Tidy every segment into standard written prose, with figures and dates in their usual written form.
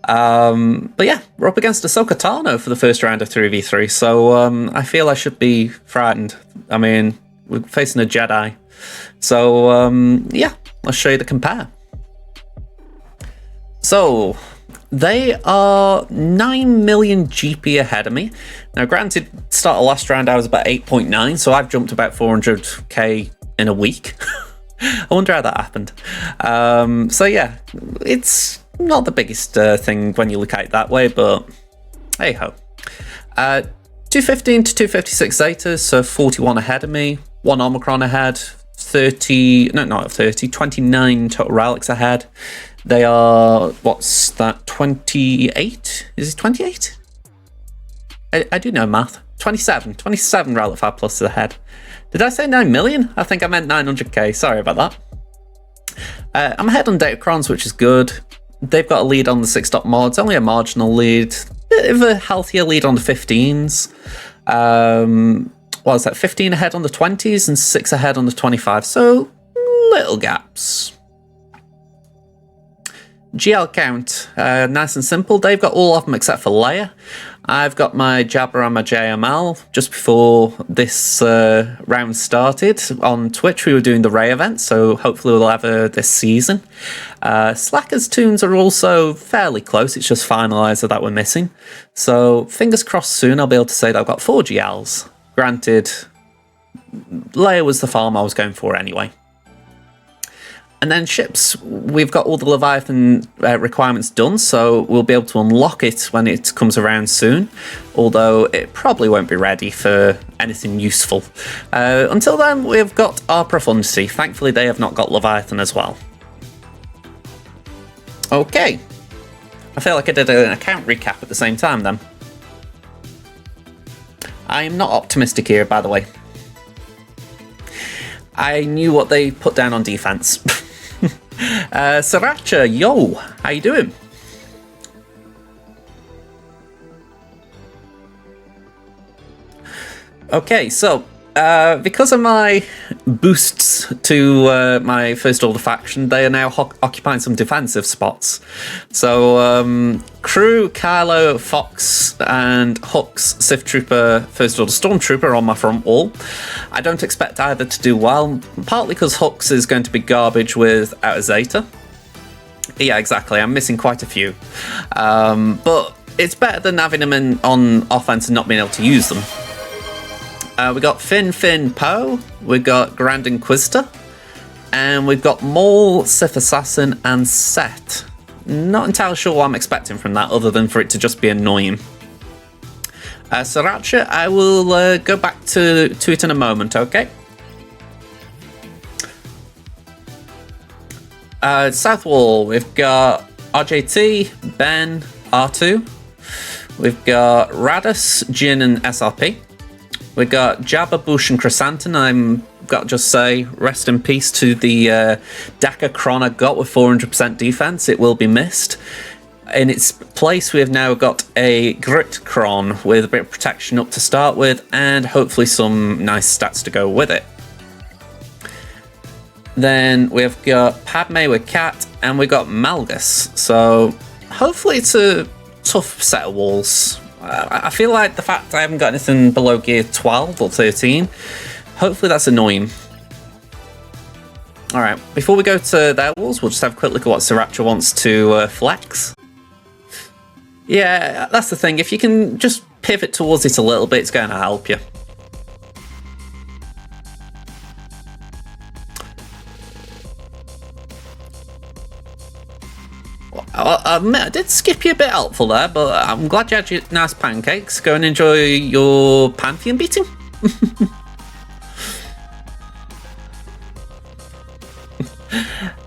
But yeah, we're up against Ahsoka Tano for the first round of 3v3, so I feel I should be frightened. I mean, we're facing a Jedi. So yeah, let's show you the compare. So they are 9 million GP ahead of me. Now, granted, start of last round I was about 8.9, so I've jumped about 400k in a week. I wonder how that happened. So yeah, it's not the biggest thing when you look at it that way, but hey ho. 215 to 256 Zetas, so 41 ahead of me. 1 Omicron ahead. 29 total relics ahead. They are, what's that, 28? Is it 28? I do know math. 27 relic 5 plus ahead. Did I say 9 million? I think I meant 900k. Sorry about that. I'm ahead on Datacrons, which is good. They've got a lead on the 6-dot mods, only a marginal lead. Bit of a healthier lead on the 15s. What was that? 15 ahead on the 20s and 6 ahead on the 25. So little gaps. GL count, nice and simple. They've got all of them except for Leia. I've got my Jabba and my JML. Just before this round started on Twitch, we were doing the Rey event, so hopefully we'll have her this season. Slacker's tunes are also fairly close. It's just Finalizer that we're missing. So fingers crossed soon I'll be able to say that I've got 4 GLs. Granted, Leia was the farm I was going for anyway. And then ships, we've got all the Leviathan requirements done, so we'll be able to unlock it when it comes around soon, although it probably won't be ready for anything useful. Until then, we've got our Profundity. Thankfully, they have not got Leviathan as well. Okay. I feel like I did an account recap at the same time then. I am not optimistic here, by the way. I knew what they put down on defense. Sriracha, yo, how you doing? Okay, so because of my boosts to my First Order faction, they are now occupying some defensive spots. So Crew, Kylo, Fox, and Hux, Sith Trooper, First Order Stormtrooper on my front wall. I don't expect either to do well, partly because Hux is going to be garbage without a Zeta. Yeah, exactly, I'm missing quite a few. But it's better than having them on offense and not being able to use them. We got Finn Poe, we got Grand Inquisitor, and we've got Maul, Sith Assassin, and Set. Not entirely sure what I'm expecting from that, other than for it to just be annoying. Sriracha, I will go back to it in a moment, okay? South Wall, we've got RJT, Ben, R2. We've got Radus, Jin, and SRP. We got Jabba, Bush, and Chrysanthemum. I'm got to just say, rest in peace to the Dakar Cron I got with 400% defense. It will be missed. In its place, we have now got a Grit Cron with a bit of protection up to start with, and hopefully some nice stats to go with it. Then we've got Padme with Cat, and we've got Malgus. So hopefully it's a tough set of walls. I feel like the fact I haven't got anything below gear 12 or 13, hopefully that's annoying. Alright, before we go to their walls, we'll just have a quick look at what Sriracha wants to flex. Yeah, that's the thing. If you can just pivot towards it a little bit, it's going to help you. I admit, I did skip you a bit helpful there, but I'm glad you had your nice pancakes. Go and enjoy your Pantheon beating.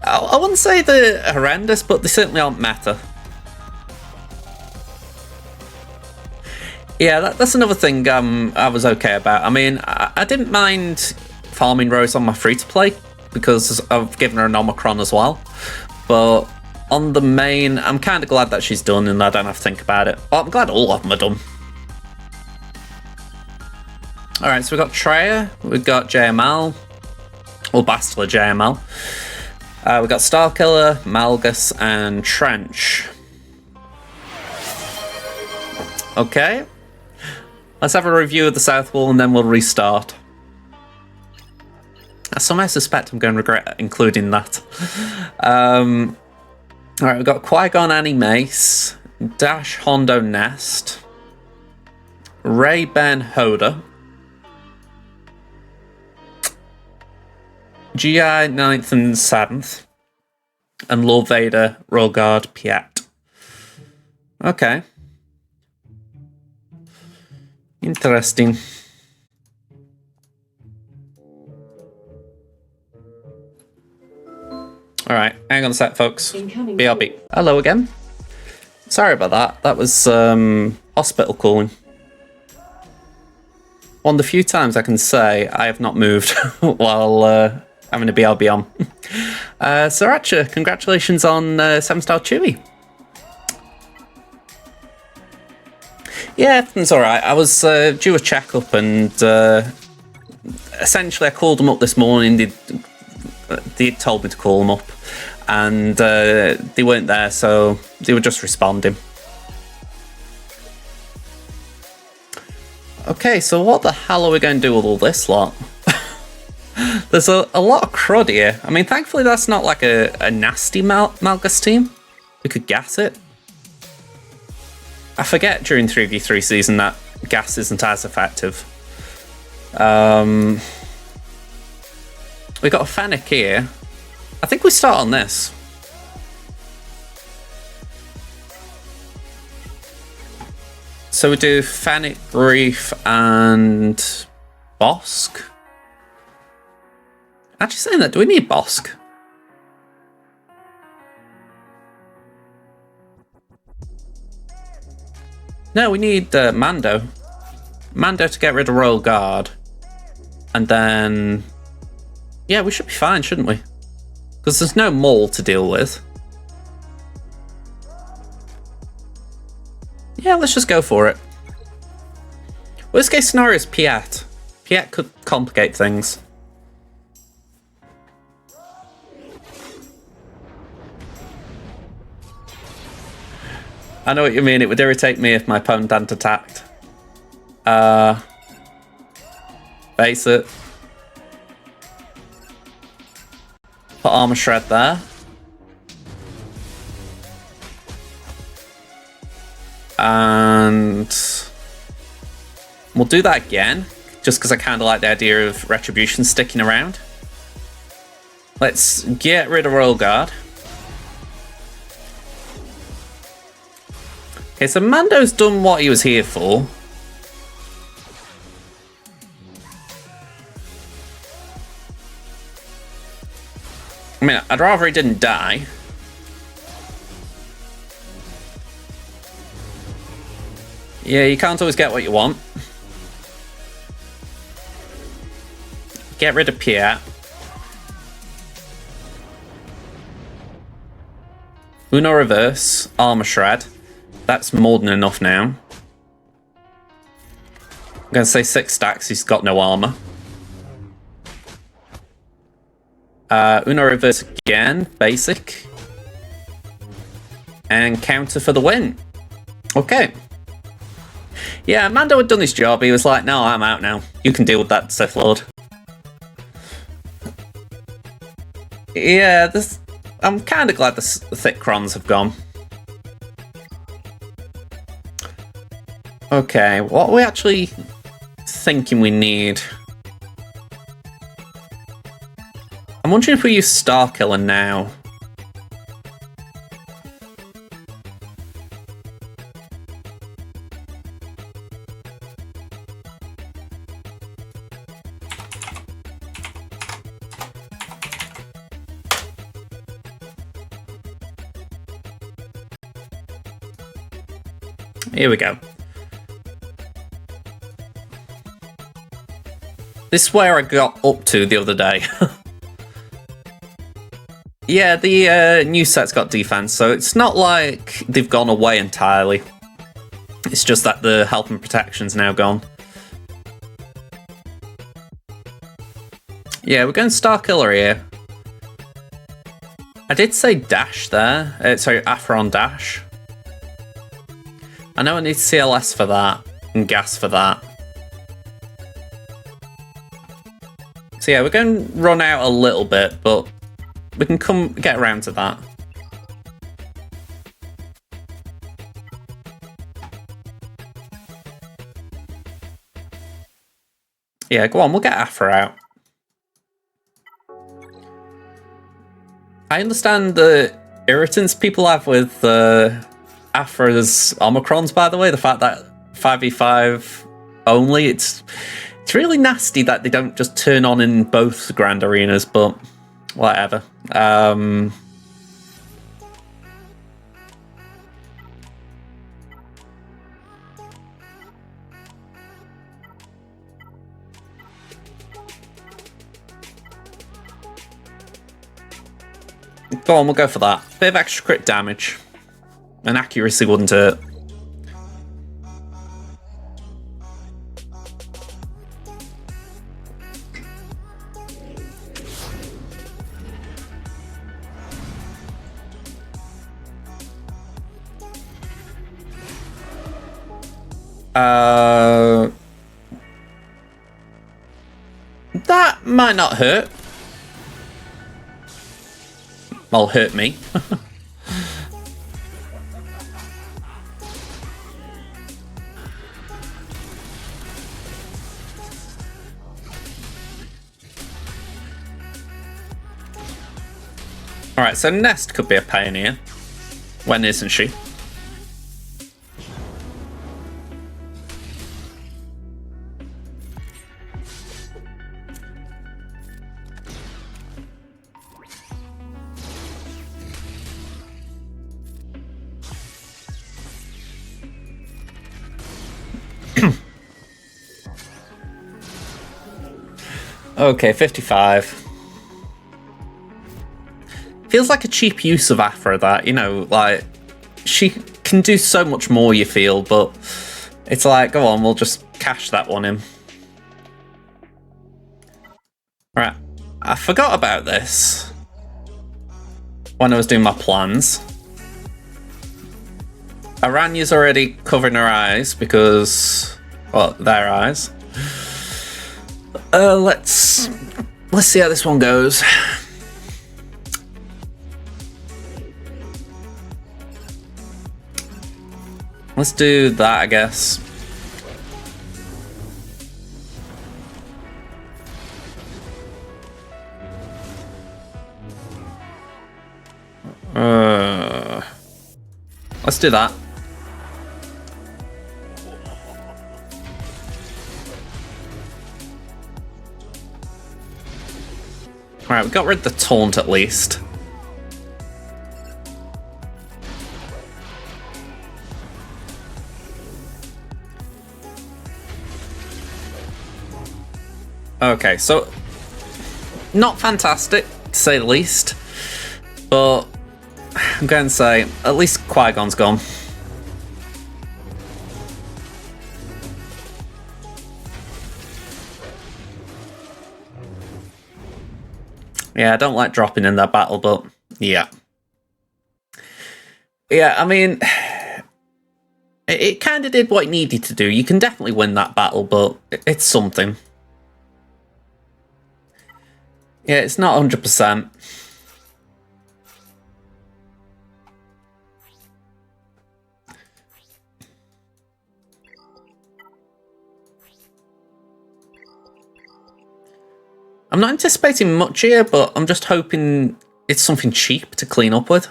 I wouldn't say they're horrendous, but they certainly aren't meta. Yeah, that's another thing I was okay about. I mean, I didn't mind farming Rose on my free-to-play, because I've given her an Omicron as well. But on the main, I'm kind of glad that she's done and I don't have to think about it. Well, I'm glad all of them are done. Alright, so we've got Treya, we've got JML, or Bastila JML. We've got Starkiller, Malgus, and Trench. Okay. Let's have a review of the South Wall and then we'll restart. I somehow suspect I'm going to regret including that. Alright, we've got Qui-Gon Annie Mace, Dash Hondo Nest, Ray Ben Hoda, GI 9th and 7th, and Lord Vader Royal Guard Piat. Okay. Interesting. Alright, hang on a sec, folks. BRB. Hello again. Sorry about that. That was hospital calling. One of the few times I can say I have not moved while having a BRB on. Sriracha, congratulations on 7-star Chewy. Yeah, everything's alright. I was due a checkup and essentially I called them up this morning. They told me to call them up and they weren't there, so they were just responding. Okay, so what the hell are we going to do with all this lot? There's a lot of crud here. I mean, thankfully that's not like a nasty Malgus team. We could gas it. I forget during 3v3 season that gas isn't as effective. We got a Fennec here. I think we start on this. So we do Fennec, Reef, and Bosk. Actually saying that, do we need Bosk? No, we need Mando. Mando to get rid of Royal Guard. And then... yeah, we should be fine, shouldn't we? Because there's no Maul to deal with. Yeah, let's just go for it. Worst case scenario is Piat. Piat could complicate things. I know what you mean, it would irritate me if my opponent hadn't attacked. Base it. Put Armor Shred there. And we'll do that again, just because I kind of like the idea of Retribution sticking around. Let's get rid of Royal Guard. Okay, so Mando's done what he was here for. I mean, I'd rather he didn't die. Yeah, you can't always get what you want. Get rid of Pierre. Uno Reverse, Armor Shred. That's more than enough now. I'm going to say 6 stacks, he's got no armor. Uno Reverse again, basic. And counter for the win. Okay. Yeah, Mando had done his job. He was like, no, I'm out now. You can deal with that, Sith Lord. Yeah, I'm kind of glad the thick crons have gone. Okay, what are we actually thinking we need? I'm wondering if we use Starkiller now. Here we go. This is where I got up to the other day. Yeah, the new set's got defense, so it's not like they've gone away entirely. It's just that the health and protection's now gone. Yeah, we're going Starkiller here. I did say Dash there. Sorry, Aphron Dash. I know I need CLS for that, and gas for that. So yeah, we're going to run out a little bit, but we can get around to that. Yeah, go on, we'll get Afra out. I understand the irritants people have with Afra's Omicrons, by the way. The fact that 5v5 only, it's really nasty that they don't just turn on in both Grand Arenas, but whatever. Go on, we'll go for that. Bit of extra crit damage. And accuracy wouldn't hurt. That might not hurt. Well, hurt me. Alright, so Nest could be a pain here. When isn't she? Okay, 55. Feels like a cheap use of Afra, that, you know, like, she can do so much more, you feel, but it's like, go on, we'll just cash that one in. Right, I forgot about this when I was doing my plans. Aranya's already covering her eyes because, well, their eyes. Let's see how this one goes. Let's do that, I guess. Let's do that. Alright, we got rid of the taunt at least. Okay, so not fantastic, to say the least, but I'm going to say at least Qui-Gon's gone. Yeah, I don't like dropping in that battle, but yeah. Yeah, I mean, it kind of did what it needed to do. You can definitely win that battle, but it's something. Yeah, it's not 100%. I'm not anticipating much here, but I'm just hoping it's something cheap to clean up with.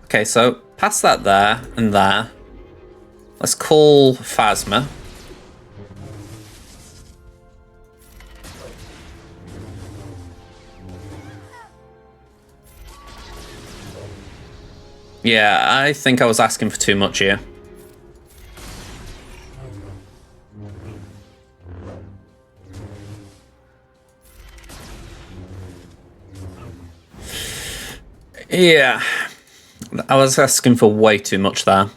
Okay, so past that there and there. Let's call Phasma. Yeah, I think I was asking for too much here. Yeah, I was asking for way too much there.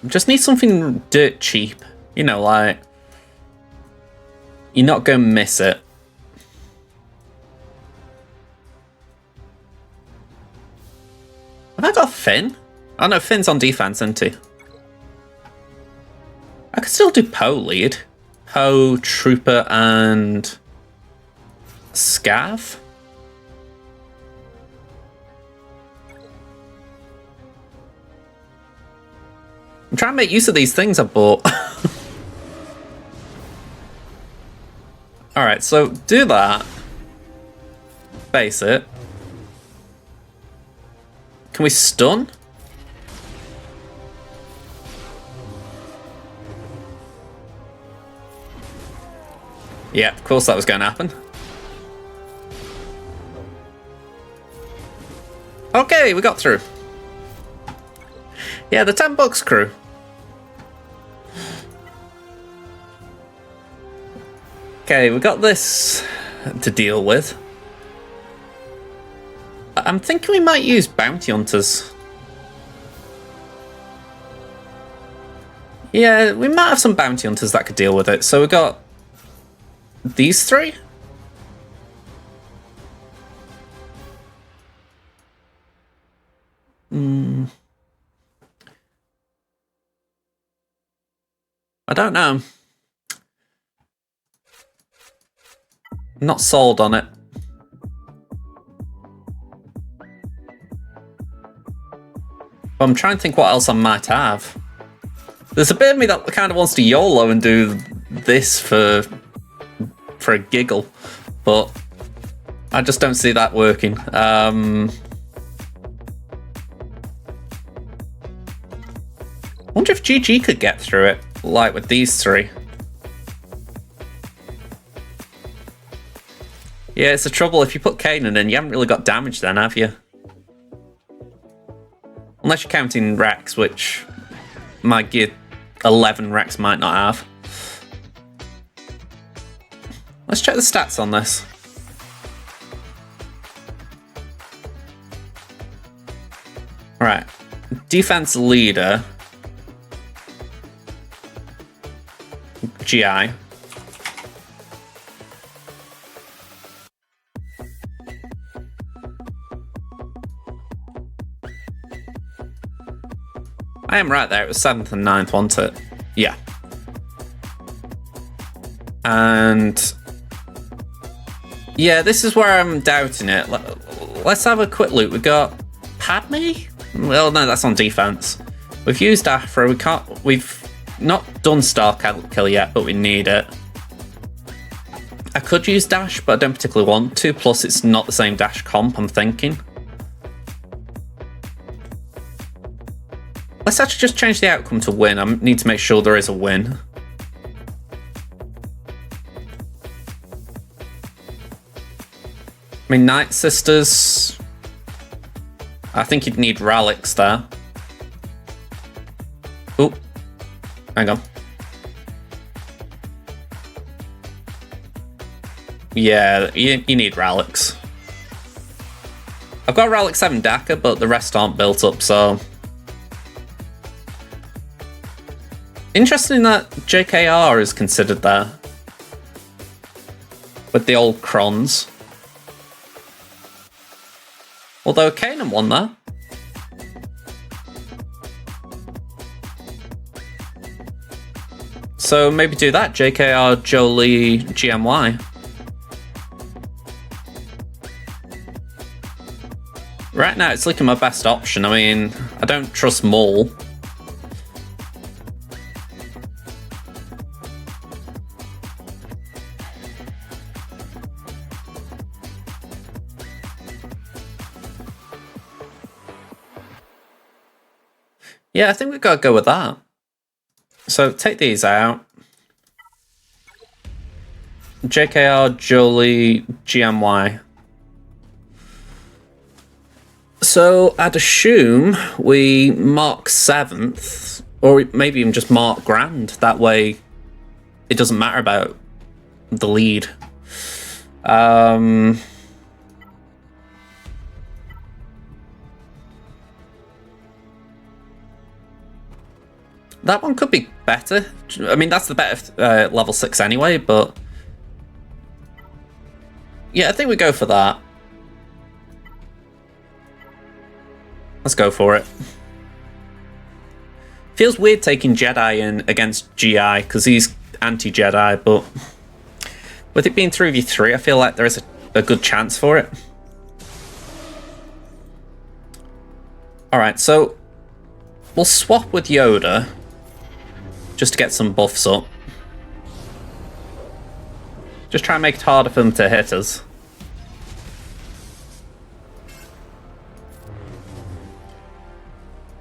Just need something dirt cheap. You know, like... You're not going to miss it. Have I got Finn? Oh no, Finn's on defense, isn't he? I could still do Poe lead. Poe, Trooper, and... Scav? I'm trying to make use of these things I bought. Alright, so do that. Base it. Can we stun? Yeah, of course that was going to happen. Okay, we got through. Yeah, the 10 bucks crew. Okay, we got this to deal with. I'm thinking we might use bounty hunters. Yeah, we might have some bounty hunters that could deal with it. So we got these three. I don't know. I'm not sold on it. But I'm trying to think what else I might have. There's a bit of me that kind of wants to YOLO and do this for a giggle, but I just don't see that working. Wonder if GG could get through it, like with these three. Yeah, it's the trouble if you put Kanan in, you haven't really got damage then, have you? Unless you're counting Rex, which my gear 11 Rex might not have. Let's check the stats on this. Right, defense leader. GI. I am right there, it was 7th and 9th, wasn't it? Yeah. And... yeah, this is where I'm doubting it. Let's have a quick look. We got Padme? Well, no, that's on defense. We've used Afro, we've not done Star Kill yet, but we need it. I could use Dash, but I don't particularly want to, plus it's not the same Dash comp, I'm thinking. Let's actually just change the outcome to win. I need to make sure there is a win. I mean, Night Sisters... I think you'd need relics there. Oh, hang on. Yeah, you need relics. I've got Relic 7 Daka, but the rest aren't built up, so... Interesting that JKR is considered there. With the old Crons. Although Kanan won there. So maybe do that, JKR, Jolie, GMY. Right now it's looking my best option. I mean, I don't trust Maul. Yeah, I think we've got to go with that. So take these out. JKR, Jolie, GMY. So I'd assume we mark 7th, or maybe even just mark Grand. That way it doesn't matter about the lead. That one could be better. I mean, that's the better level 6 anyway, but... Yeah, I think we go for that. Let's go for it. Feels weird taking Jedi in against GI, because he's anti-Jedi, but... With it being 3v3, I feel like there is a good chance for it. Alright, so... We'll swap with Yoda. Just to get some buffs up. Just try and make it harder for them to hit us.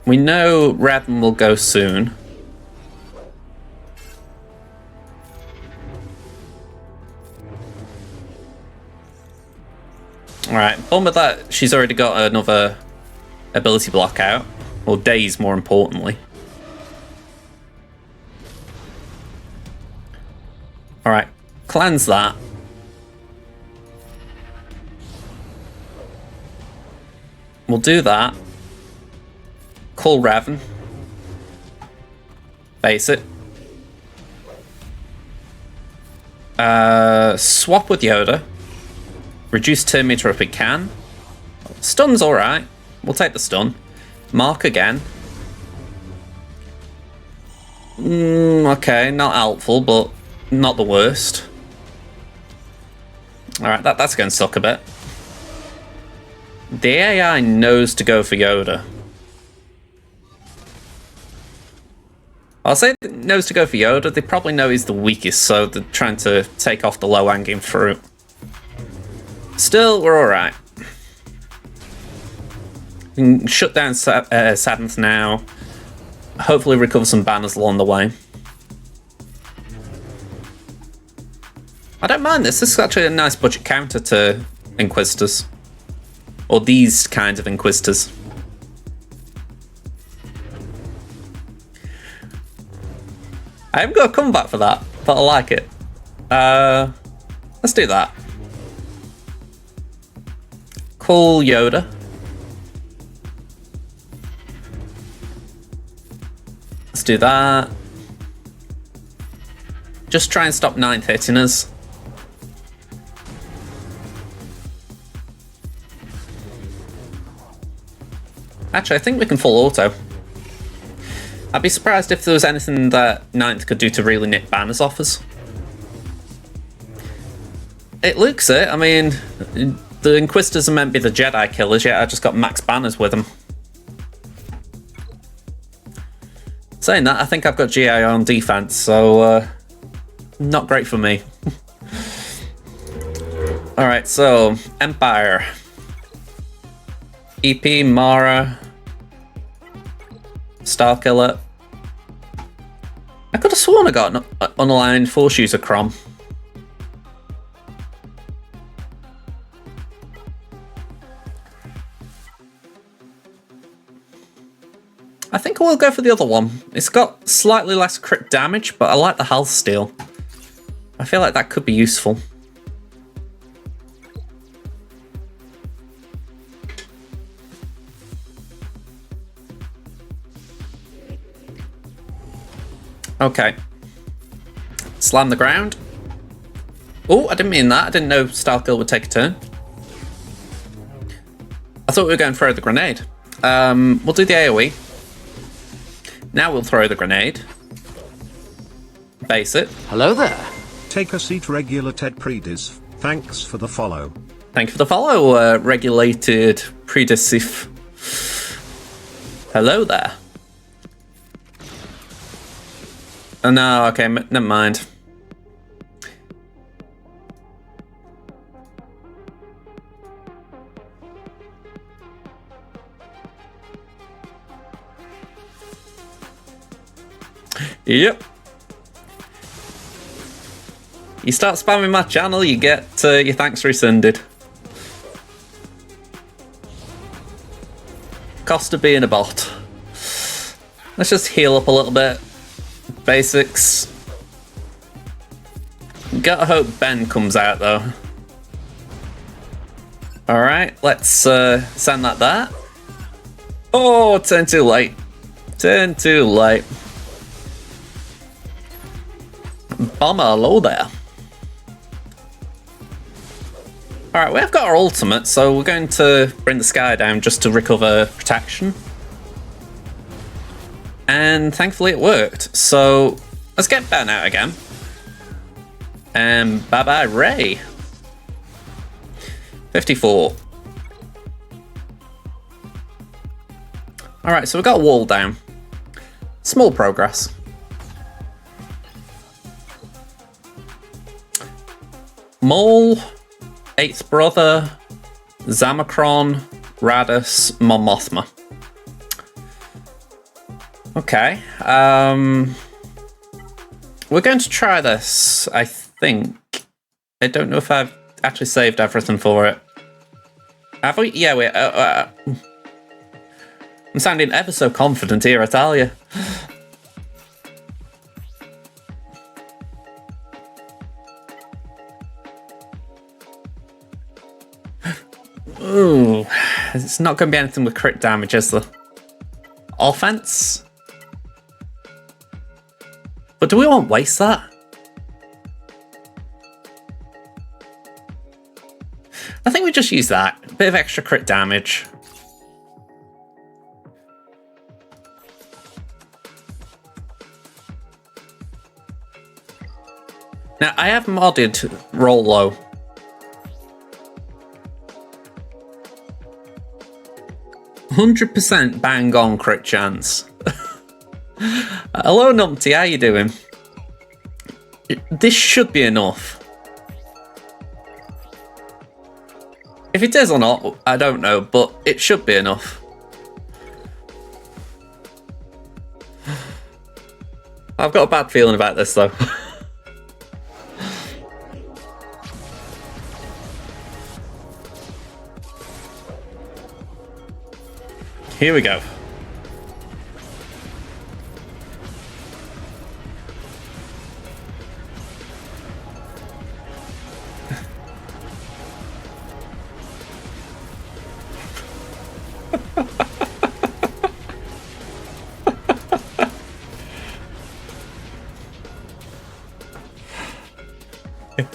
We know Revan will go soon. Alright, bummer that she's already got another ability block out. Or daze, more importantly. Alright, cleanse that. We'll do that. Call Revan. Base it. Swap with Yoda. Reduce turn meter if we can. Stun's alright. We'll take the stun. Mark again. Okay, not helpful, but not the worst. Alright, that's going to suck a bit. The AI knows to go for Yoda. I'll say it knows to go for Yoda. They probably know he's the weakest, so they're trying to take off the low-hanging fruit. Still, we're alright. We can shut down Saddens now. Hopefully recover some banners along the way. I don't mind this. This is actually a nice budget counter to Inquisitors. Or these kinds of Inquisitors. I haven't got a comeback for that, but I like it. Let's do that. Call Yoda. Let's do that. Just try and stop 9th hitting us. Actually, I think we can full auto. I'd be surprised if there was anything that 9th could do to really nip banners off us. It looks it. I mean, the Inquisitors are meant to be the Jedi killers, yet I just got max banners with them. Saying that, I think I've got GI on defense, so not great for me. Alright, so Empire. EP, Mara, Starkiller. I could have sworn I got an unaligned Force user Crom. I think I will go for the other one. It's got slightly less crit damage, but I like the health steal. I feel like that could be useful. Okay. Slam the ground. Oh, I didn't mean that. I didn't know Starkill would take a turn. I thought we were going to throw the grenade. We'll do the AoE. Now we'll throw the grenade. Base it. Hello there. Take a seat, regular Ted Predis. Thanks for the follow. Thank you for the follow, regulated Predisif. Hello there. Oh no, okay, never mind. Yep. You start spamming my channel, you get your thanks rescinded. Cost of being a bot. Let's just heal up a little bit. Basics. Gotta hope Ben comes out though. Alright, let's send that there. Oh, turn too late. Turn too late. Bomber, hello there. Alright, we have got our ultimate, so we're going to bring the sky down just to recover protection. And thankfully it worked. So let's get Ben out again. And bye-bye, Ray. 54. Alright, so we got a wall down. Small progress. Maul, Eighth Brother, Zamacron, Radus, Mon Mothma. Okay. We're going to try this, I think. I don't know if I've actually saved everything for it. Have we? Yeah, we... I'm sounding ever so confident here, I tell you. Ooh, it's not going to be anything with crit damage, is there? Offense? But do we want to waste that? I think we just use that. A bit of extra crit damage. Now, I have modded ROLO. %, bang on crit chance. Hello Numpty, how you doing? This should be enough. If it is or not, I don't know, but it should be enough. I've got a bad feeling about this though. Here we go.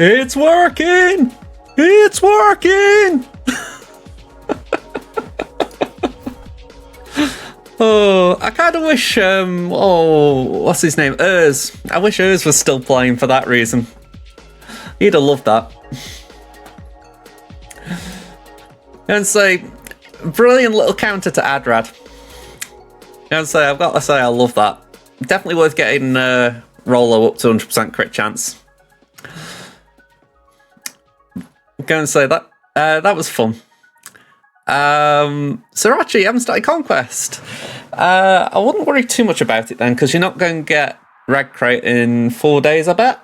It's working! It's working! Oh, I kind of wish, what's his name? Urs. I wish Urs was still playing for that reason. He'd have loved that. And say, brilliant little counter to Adrad. And say, I've got to say, I love that. Definitely worth getting Rolo up to 100% crit chance. I'm going to say that that was fun. Sriracha, you haven't started Conquest. I wouldn't worry too much about it then, because you're not going to get Reg Crate in 4 days, I bet.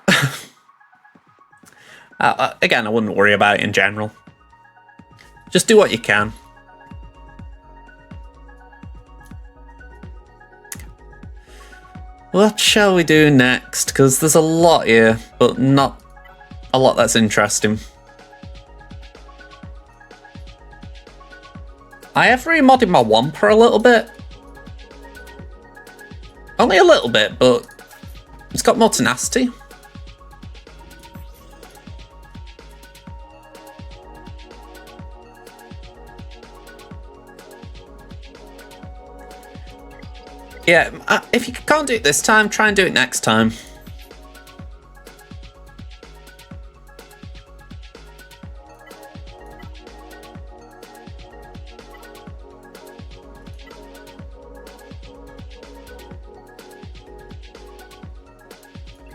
Again, I wouldn't worry about it in general. Just do what you can. What shall we do next? Because there's a lot here, but not a lot that's interesting. I have remodded my Wampa a little bit. Only a little bit, but it's got more tenacity. Yeah, if you can't do it this time, try and do it next time.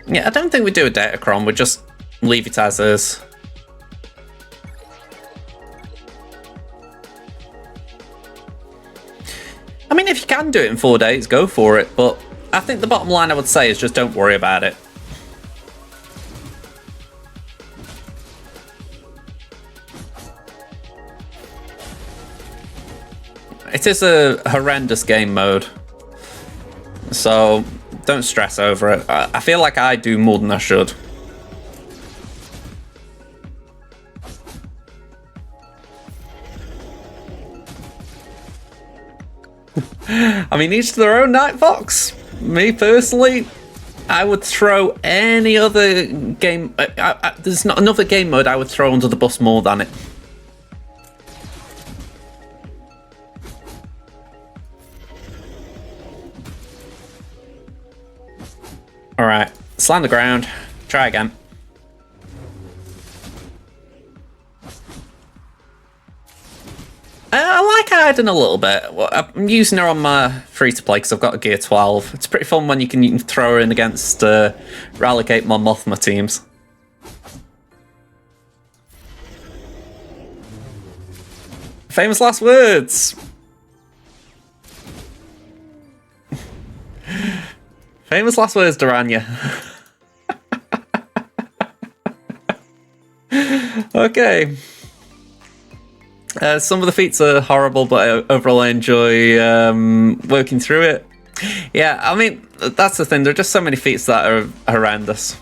Yeah, I don't think we do a Datacron, we just leave it as is. I mean, if you can do it in 4 days, go for it, but I think the bottom line I would say is just don't worry about it. It is a horrendous game mode, so don't stress over it. I feel like I do more than I should. I mean, each to their own, Night Fox. Me personally, I would throw any other game... there's not another game mode I would throw under the bus more than it. Alright, slam the ground. Try again. I like hiding a little bit. I'm using her on my free-to-play because I've got a gear 12. It's pretty fun when you can throw her in against Relegate Mon Mothma teams. Famous last words! Famous last words, Duranya. Okay. Some of the feats are horrible, but overall I enjoy working through it. Yeah, I mean, that's the thing. There are just so many feats that are horrendous.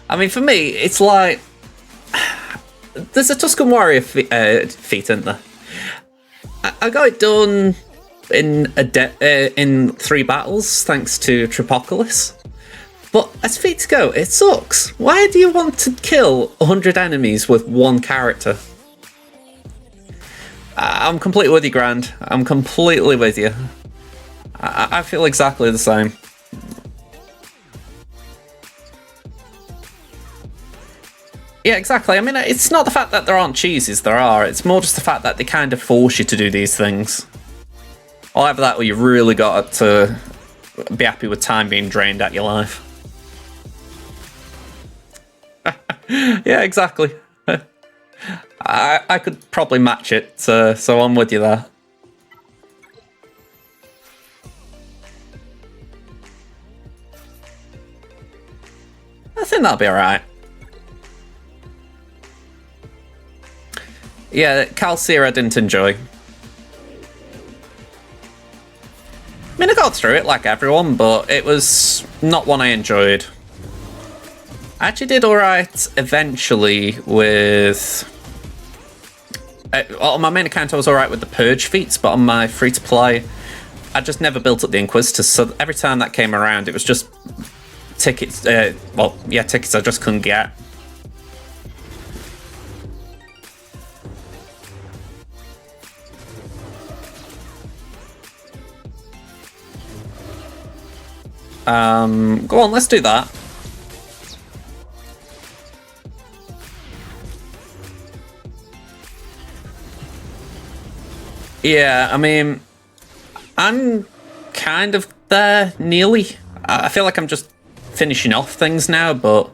I mean, for me, it's like... There's a Tusken Warrior feat, isn't there? I got it done in 3 battles, thanks to Tripocalypse. But as feats go, it sucks. Why do you want to kill 100 enemies with 1 character? I'm completely with you, Grand. I'm completely with you. I feel exactly the same. Yeah, exactly. I mean, it's not the fact that there aren't cheeses, there are. It's more just the fact that they kind of force you to do these things. Or either that or you've really got to be happy with time being drained out your life. Yeah, exactly. I could probably match it, so I'm with you there. I think that'll be alright. Yeah, Calcir I didn't enjoy. I mean, I got through it like everyone, but it was not one I enjoyed. I actually did alright eventually with... on my main account I was alright with the Purge feats, but on my free-to-play I just never built up the Inquisitors, so every time that came around it was just tickets, tickets I just couldn't get. Go on, let's do that. Yeah, I mean, I'm kind of there, nearly. I feel like I'm just finishing off things now, but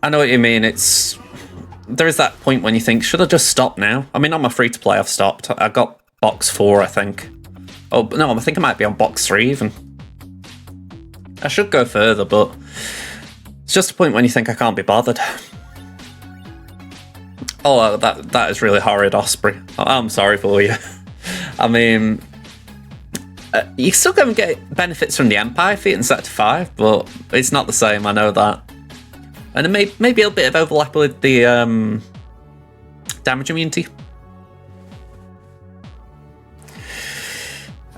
I know what you mean. There is that point when you think, should I just stop now? I mean, on my free-to-play, I've stopped. I got box 4, I think. Oh, no, I think I might be on box 3 even. I should go further, but it's just a point when you think I can't be bothered. Oh, that is really horrid, Osprey. I'm sorry for you. I mean, you still going to get benefits from the Empire feat in Sector 5, but it's not the same, I know that. And it may be a bit of overlap with the damage immunity.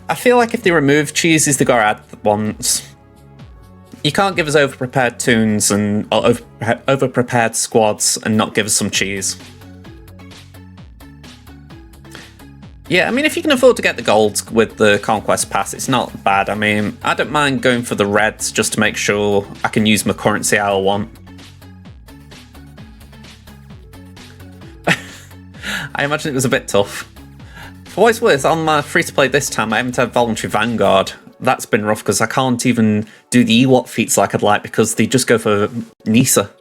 I feel like if they remove cheeses, they gotta add ones. You can't give us over-prepared toons and over-prepared squads and not give us some cheese. Yeah, I mean, if you can afford to get the golds with the Conquest Pass, it's not bad. I mean, I don't mind going for the reds just to make sure I can use my currency how I want. I imagine it was a bit tough. For what it's worth, on my free-to-play this time, I haven't had Voluntary Vanguard. That's been rough because I can't even do the Ewok feats like I'd like because they just go for Nisa.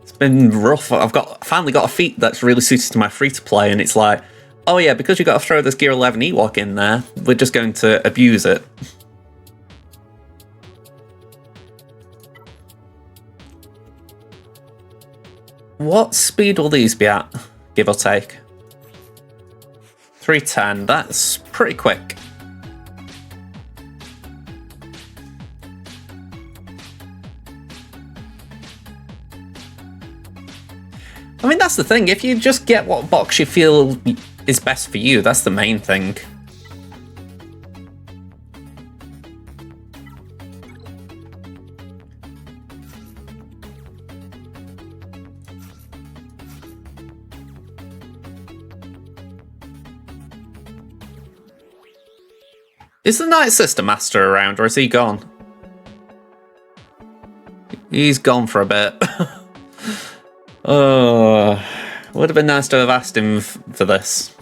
It's been rough. I've finally got a feat that's really suited to my free-to-play, and it's like, oh yeah, because you've got to throw this Gear 11 Ewok in there, we're just going to abuse it. What speed will these be at, give or take? 310, that's pretty quick. I mean, that's the thing. If you just get what box you feel is best for you, that's the main thing. Is the Night Sister Master around, or is he gone? He's gone for a bit. Oh, would have been nice to have asked him for this.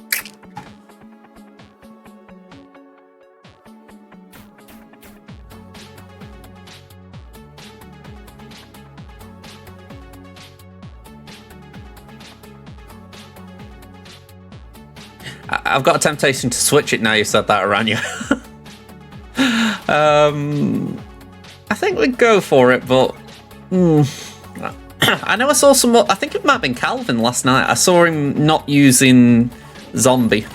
I've got a temptation to switch it now you said that, Aranya. I think we'd go for it, but... I know I saw some... I think it might have been Calvin last night. I saw him not using Zombie.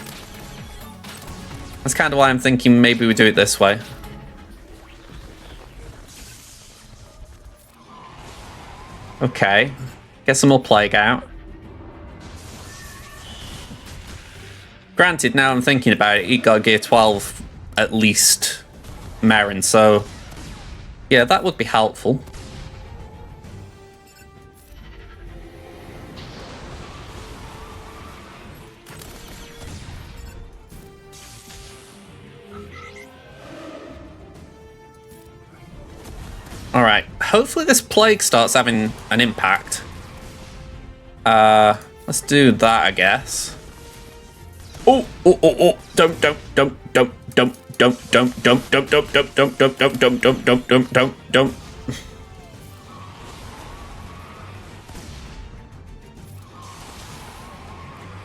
That's kind of why I'm thinking maybe we do it this way. Okay. Get some more Plague out. Granted, now I'm thinking about it, he got a Gear 12 at least Merrin, so yeah, that would be helpful. Alright, hopefully this Plague starts having an impact. Let's do that, I guess. Oh, don't.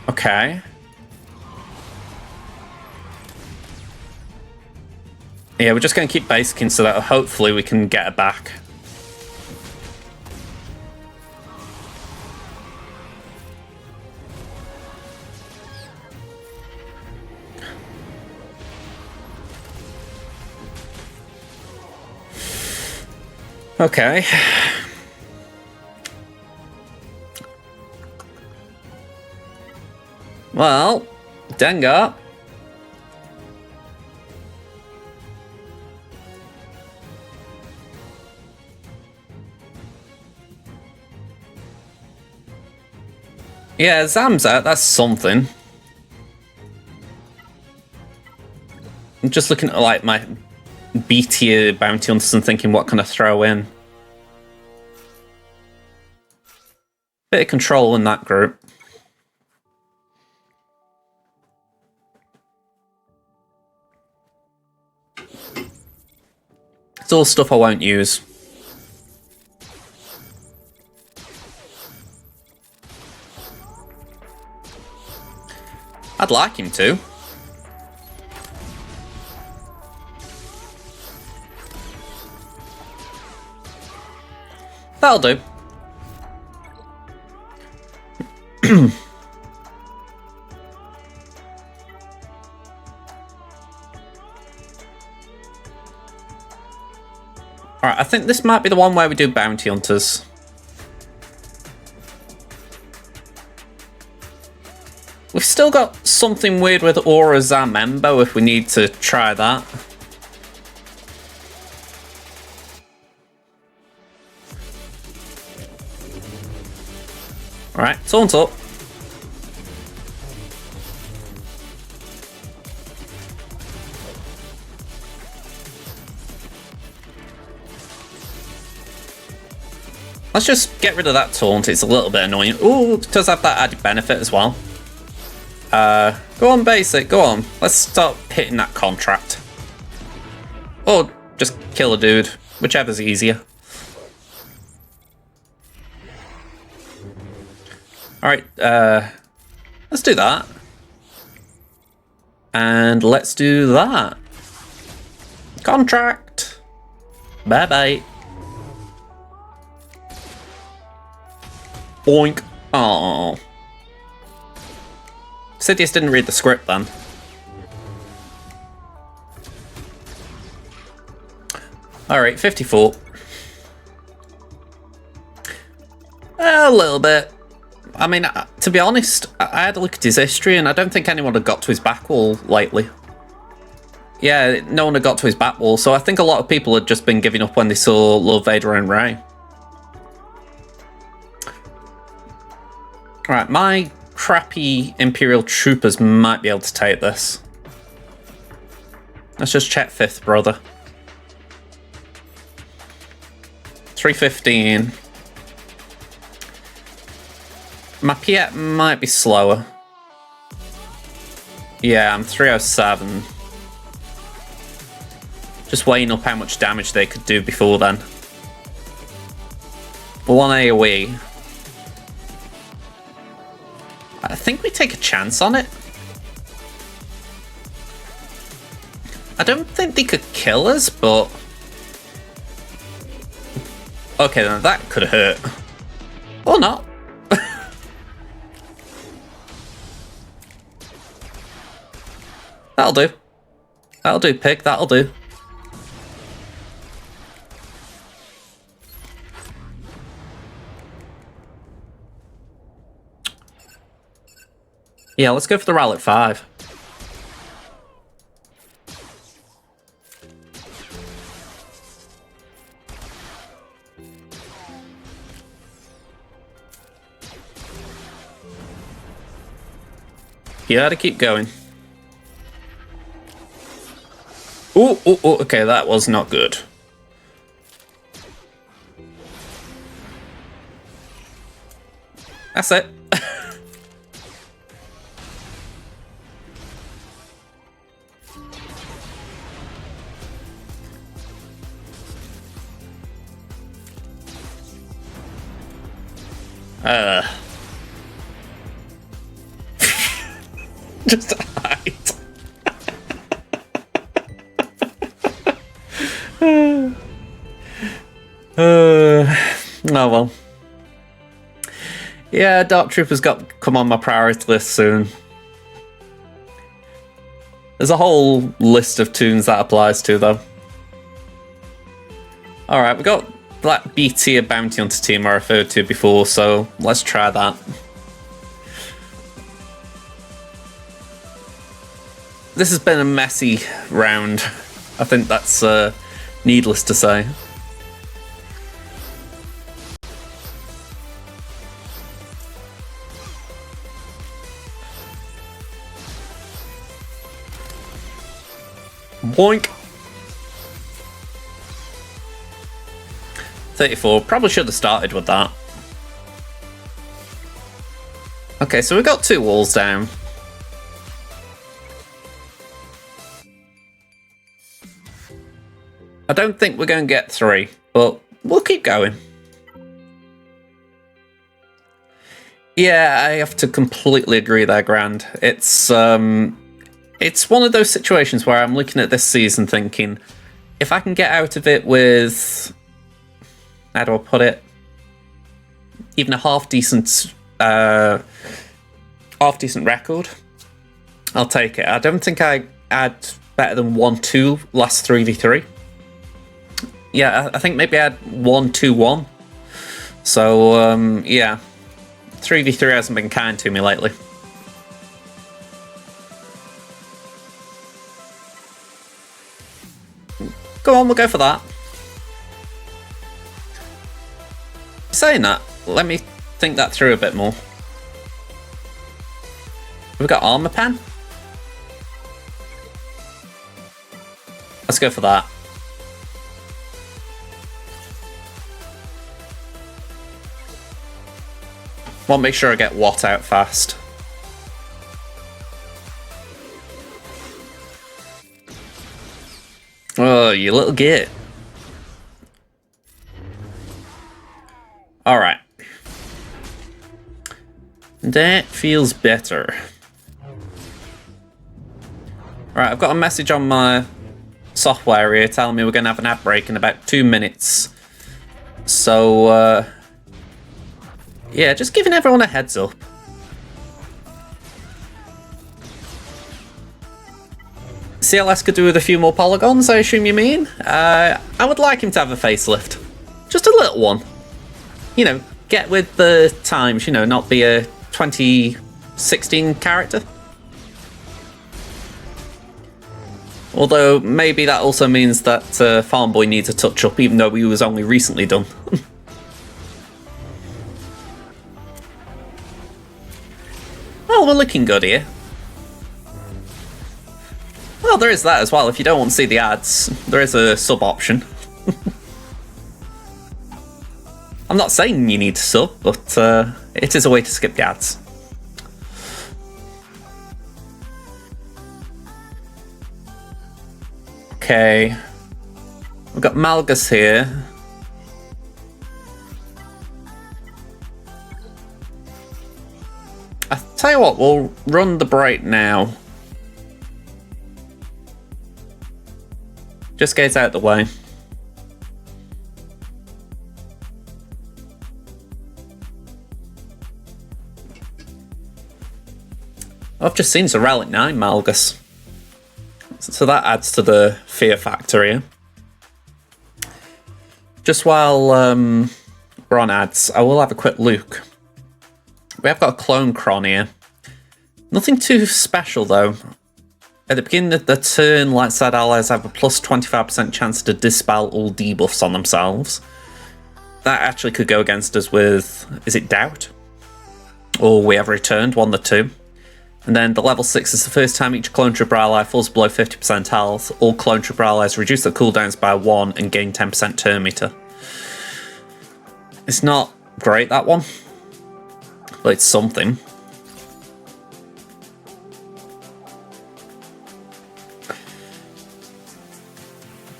Okay. Yeah, we're just going to keep basing so that hopefully we can get it back. Okay. Well, Dengar. Yeah, Zam's out, that's something. I'm just looking at like my B tier bounty hunters and thinking what can I throw in. Bit of control in that group. It's all stuff I won't use. I'd like him to. That'll do. Alright, I think this might be the one where we do bounty hunters. We've still got something weird with Aura Zamembo if we need to try that. Alright, taunt up. Let's just get rid of that taunt, it's a little bit annoying. Ooh, it does have that added benefit as well. Go on basic, go on. Let's start hitting that contract. Or just kill a dude, whichever's easier. Alright, let's do that. And let's do that. Contract. Bye-bye. Boink. Oh. Sidious didn't read the script then. Alright, 54. A little bit. I mean, to be honest, I had a look at his history and I don't think anyone had got to his back wall lately. Yeah, no one had got to his back wall, so I think a lot of people had just been giving up when they saw Lord Vader and Rey. Alright, my crappy Imperial troopers might be able to take this. Let's just check 5th, brother. 315. My Piet might be slower. Yeah, I'm 307. Just weighing up how much damage they could do before then. 1 AoE. I think we take a chance on it. I don't think they could kill us, but... Okay, then that could hurt. Or not. That'll do. That'll do, pig. That'll do. Yeah, let's go for the RAL at 5. You gotta keep going. Ooh, ooh, ooh, okay, that was not good. That's it. Just hide. Oh well. Yeah, Dark Trooper's got to come on my priority list soon. There's a whole list of tunes that applies to, though. Alright, we got that B tier bounty hunter team I referred to before, so let's try that. This has been a messy round. I think that's needless to say. Boink. 34. Probably should have started with that. Okay, so we got 2 walls down. I don't think we're going to get 3, but we'll keep going. Yeah, I have to completely agree there, Grand. It's one of those situations where I'm looking at this season thinking, if I can get out of it with, how do I put it, even a half decent record, I'll take it. I don't think I had better than 1-2 last 3v3. Yeah, I think maybe I had 1-2-1. So, yeah. 3v3 hasn't been kind to me lately. Go on, we'll go for that. Saying that, let me think that through a bit more. We've got armor pen. Let's go for that. Want to make sure I get Watt out fast. Oh, you little git. Alright. That feels better. Right, I've got a message on my software here telling me we're going to have an ad break in about 2 minutes. So, yeah, just giving everyone a heads up. CLS could do with a few more polygons, I assume you mean? I would like him to have a facelift. Just a little one. You know, get with the times, you know, not be a 2016 character. Although, maybe that also means that Farm Boy needs a touch-up, even though he was only recently done. Well, we're looking good here. Well, there is that as well. If you don't want to see the ads, there is a sub option. I'm not saying you need to sub, but it is a way to skip the ads. Okay. We've got Malgus here. I tell you what, we'll run the break now. Just get out of the way. I've just seen Relic 9 Malgus. So that adds to the fear factor here. Just while we're on ads, I will have a quick look. We have got a clone Cron here. Nothing too special though. At the beginning of the turn, light side allies have a plus 25% chance to dispel all debuffs on themselves. That actually could go against us with, is it Doubt? Or We Have Returned, one of the two. And then the level 6 is the first time each clone trooper ally falls below 50% health. All clone trooper allies reduce their cooldowns by 1 and gain 10% turn meter. It's not great, that one. But it's something.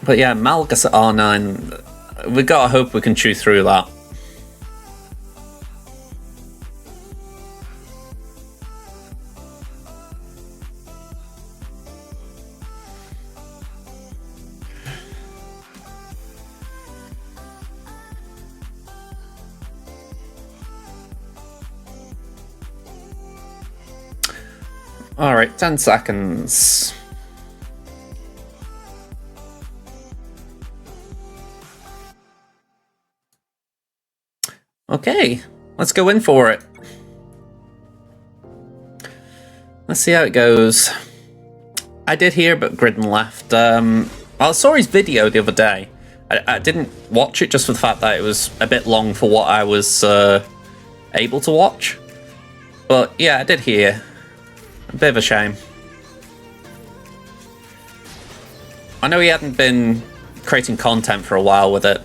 But yeah, Malgus at R9. We gotta hope we can chew through that. Alright, 10 seconds. Okay, let's go in for it. Let's see how it goes. I did hear about Gridden left. I saw his video the other day. I didn't watch it just for the fact that it was a bit long for what I was able to watch. But yeah, I did hear. A bit of a shame. I know he hadn't been creating content for a while with it.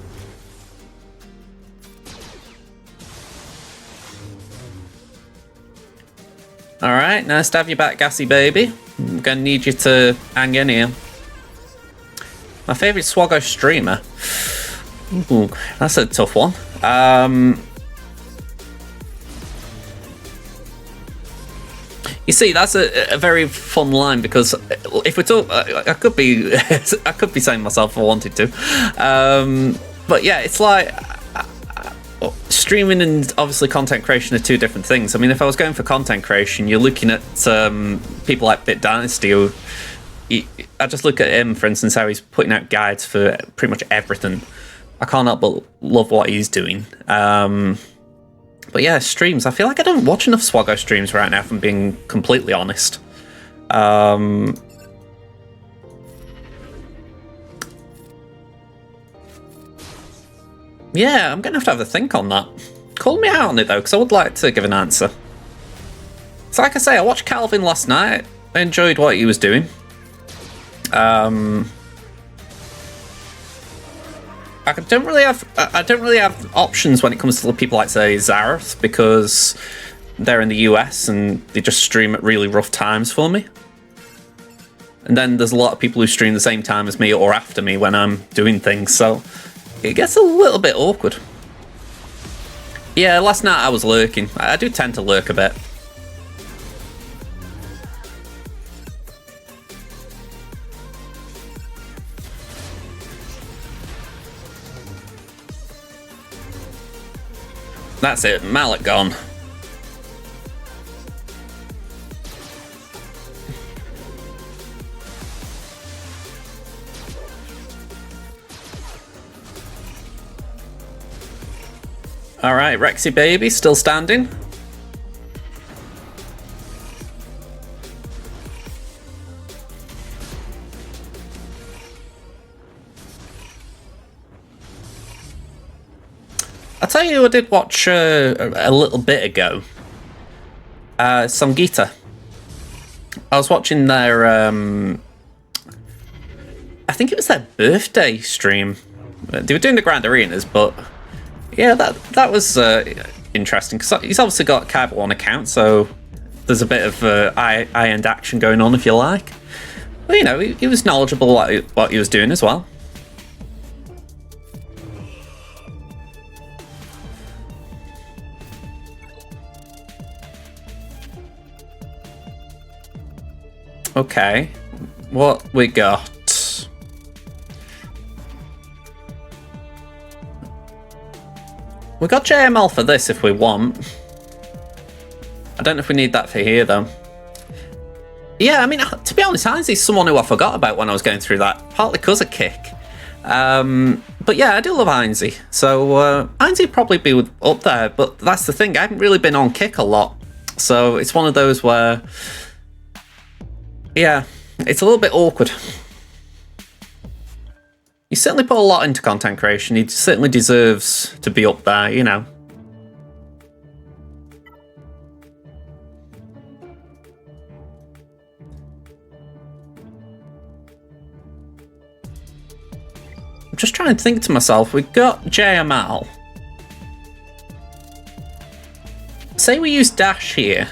Alright, nice to have you back, Gassy baby. I'm gonna need you to hang in here. My favourite SWGOH streamer. Ooh, that's a tough one. You see, that's a very fun line because if we talk, I could be saying myself if I wanted to, but yeah, it's like streaming and obviously content creation are two different things. I mean, if I was going for content creation, you're looking at people like Bit Dynasty. Who, I just look at him, for instance, how he's putting out guides for pretty much everything. I can't help but love what he's doing. But yeah, streams. I feel like I don't watch enough SWGOH streams right now, if I'm being completely honest. Yeah, I'm going to have a think on that. Call me out on it, though, because I would like to give an answer. So like I say, I watched Calvin last night. I enjoyed what he was doing. I don't really have options when it comes to people like, say, Zareth, because they're in the US and they just stream at really rough times for me. And then there's a lot of people who stream the same time as me or after me when I'm doing things, so it gets a little bit awkward. Yeah, last night I was lurking. I do tend to lurk a bit. That's it, Mallet gone. Alright, Rexy baby, still standing. I'll tell you who I did watch a little bit ago. Samgita. I was watching their I think it was their birthday stream. They were doing the Grand Arenas, but yeah, that was interesting because he's obviously got kind of one account, so there's a bit of high-end action going on, if you like. But you know, he was knowledgeable what he was doing as well. Okay, what we got? We got JML for this if we want. I don't know if we need that for here though. Yeah, I mean, to be honest, Heinzie's someone who I forgot about when I was going through that, partly because of Kick. But yeah, I do love Heinzie. So Heinzie probably be up there, but that's the thing, I haven't really been on Kick a lot. So it's one of those where, yeah, it's a little bit awkward. He certainly put a lot into content creation. He certainly deserves to be up there, you know. I'm just trying to think to myself, we've got JML. Say we use Dash here.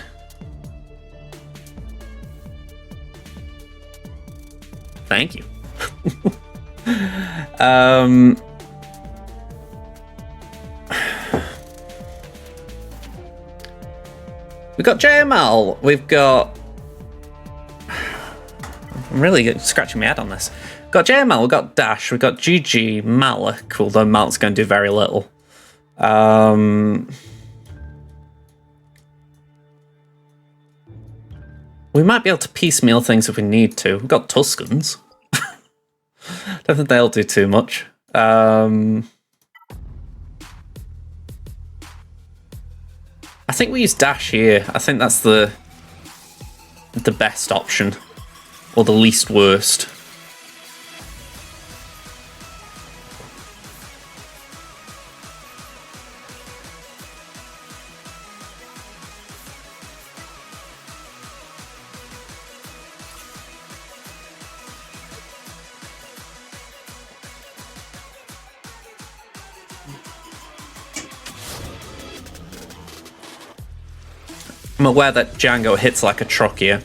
Thank you. We've got JML, we've got... I'm really scratching my head on this. We've got JML, we've got Dash, we've got GG, Malik, although Malik's going to do very little. We might be able to piecemeal things if we need to. We've got Tuscans. Don't think they'll do too much. I think we use Dash here. I think that's the best option. Or the least worst. I'm aware that Django hits like a truck here.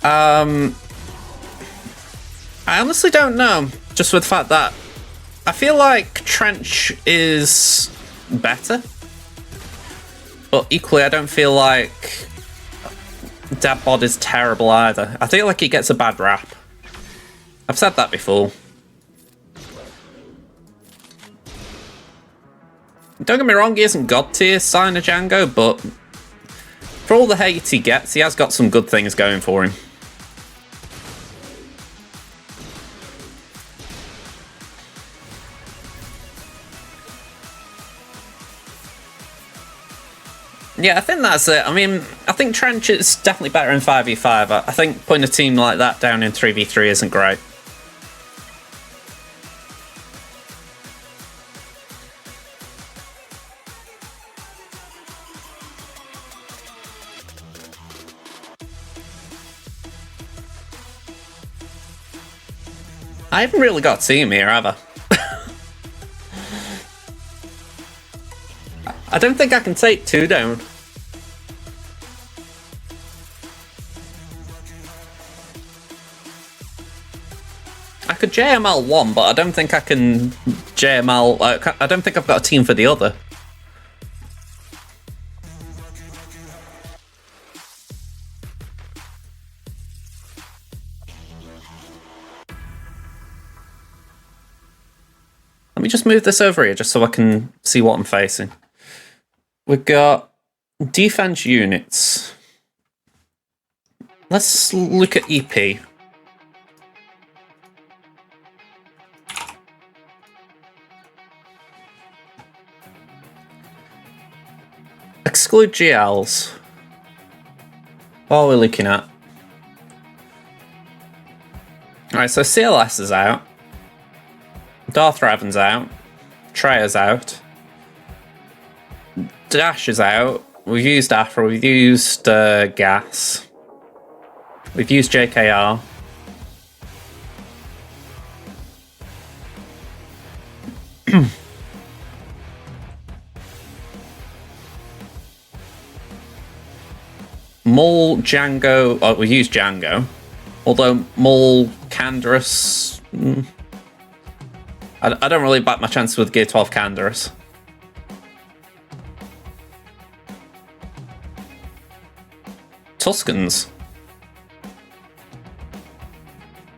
I honestly don't know, just with the fact that I feel like Trench is better, but equally I don't feel like Dabbod is terrible either. I feel like he gets a bad rap. I've said that before. Don't get me wrong, he isn't God tier Signer Django, but for all the hate he gets, he has got some good things going for him. Yeah, I think that's it. I mean, I think Trench is definitely better in 5v5. I think putting a team like that down in 3v3 isn't great. I haven't really got a team here, have I? I don't think I can take 2 down. I could JML 1, but I don't think I can JML... I don't think I've got a team for the other. Let me just move this over here just so I can see what I'm facing. We've got defense units. Let's look at EP. Exclude GLs. What are we looking at? Alright, so CLS is out. Darth Raven's out. Treya's out. Dash is out. We've used Afro, we've used Gas. We've used JKR. Maul, Django. Oh, we used Django. Although Maul, Canderous. I don't really back my chances with Gear 12 Canderous. Tuscans.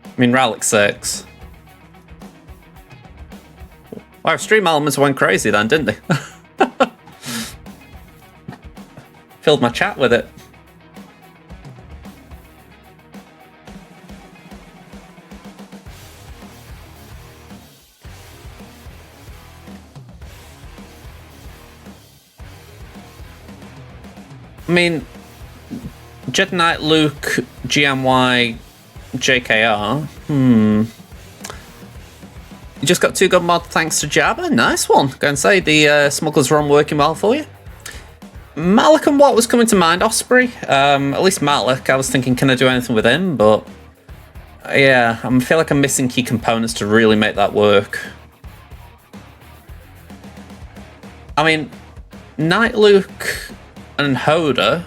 I mean, Relic 6. Wow, stream elements went crazy then, didn't they? Filled my chat with it. I mean, Jedi Knight, Luke, GMY, JKR. You just got 2 good mod thanks to Jabba. Nice one. Go and say the Smuggler's Run working well for you. Malik and what was coming to mind? Osprey? At least Malik. I was thinking, can I do anything with him? But yeah, I feel like I'm missing key components to really make that work. I mean, Knight Luke and Hoda.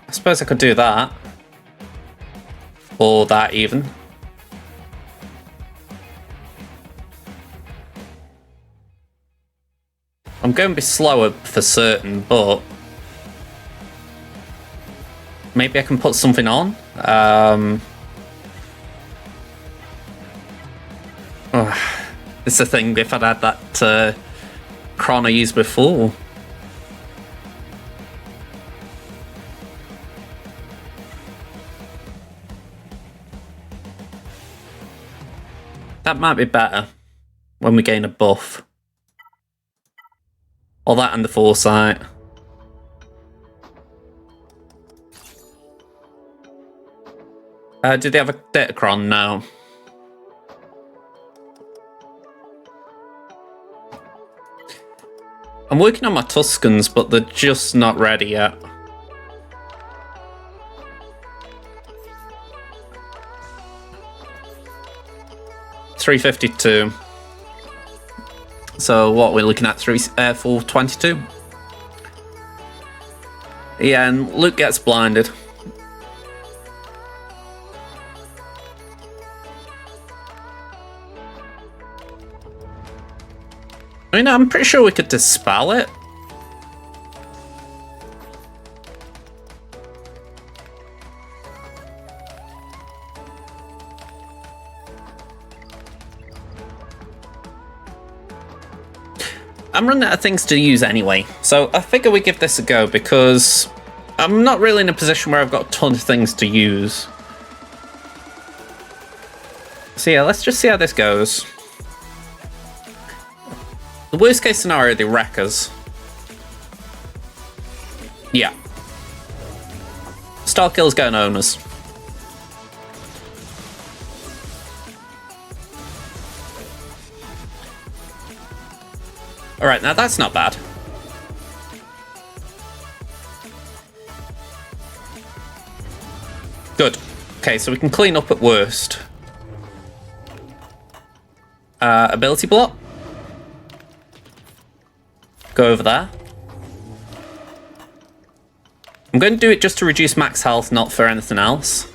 I suppose I could do that. Or that even. I'm going to be slower for certain, but maybe I can put something on. It's a thing if I'd had that Chron I used before. That might be better when we gain a buff. All that and the foresight. Did they have a Datacron? No. I'm working on my Tuscans, but they're just not ready yet. $352. So what we're looking at, 422. Yeah, and Luke gets blinded. I mean, I'm pretty sure we could dispel it. I'm running out of things to use anyway, so I figure we give this a go because I'm not really in a position where I've got a ton of things to use. So yeah, let's just see how this goes. The worst case scenario, they wreck us. Yeah. Starkill's going to own us. Alright, now that's not bad. Good. Okay, so we can clean up at worst. Ability block. Go over there. I'm going to do it just to reduce max health, not for anything else.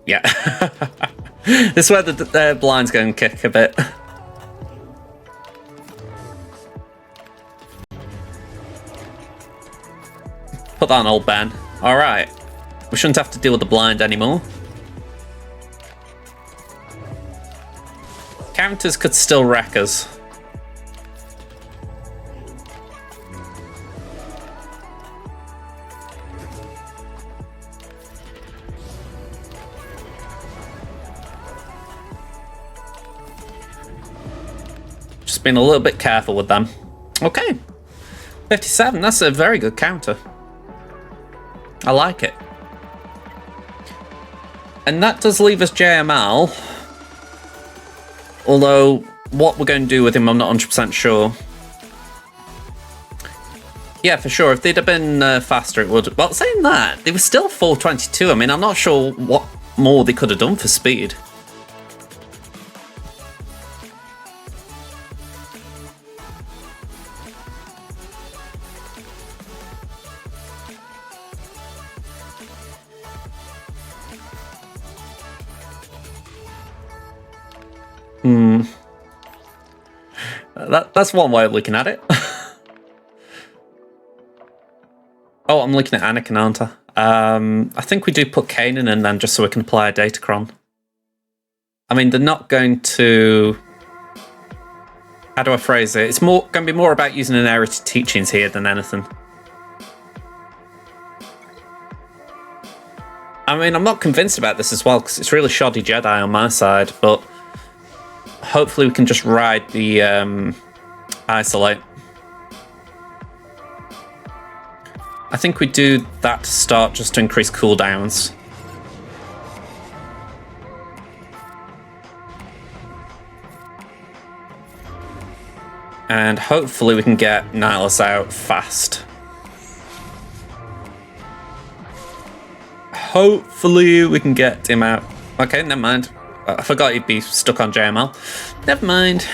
Yeah. This is where the blind's going to kick a bit. Put that on old Ben. Alright. We shouldn't have to deal with the blind anymore. Counters could still wreck us. Just being a little bit careful with them. Okay. 57, that's a very good counter. I like it. And that does leave us JML. Although, what we're going to do with him, I'm not 100% sure. Yeah, for sure. If they'd have been faster, it would. Well, saying that, they were still 422. I mean, I'm not sure what more they could have done for speed. That's one way of looking at it. Oh, I'm looking at Anakin, aren't I? I think we do put Kanan in then just so we can apply a Datacron. I mean, they're not going to... How do I phrase it? It's going to be more about using an error to teachings here than anything. I mean, I'm not convinced about this as well because it's really shoddy Jedi on my side, but hopefully we can just ride the isolate. I think we do that to start just to increase cooldowns. And hopefully we can get Nihilus out fast. Hopefully we can get him out. Okay, never mind. I forgot he'd be stuck on JML. Never mind.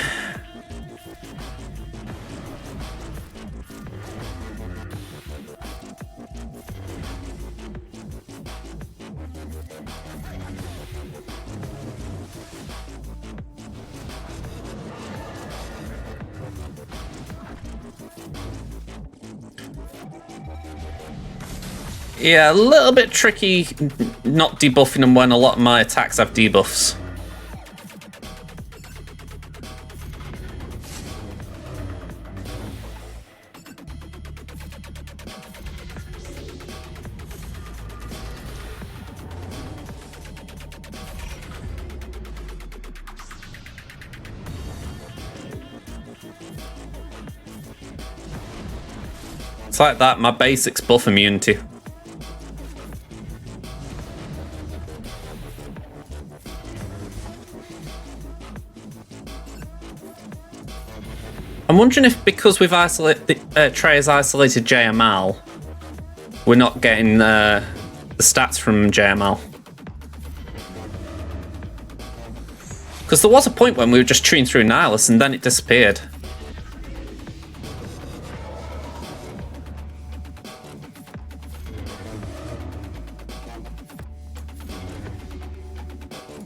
Yeah, a little bit tricky not debuffing them when a lot of my attacks have debuffs. It's like that, my basics buff immunity. I'm wondering if because we've isolated Trey has isolated JML, we're not getting the stats from JML. Because there was a point when we were just chewing through Nihilus and then it disappeared.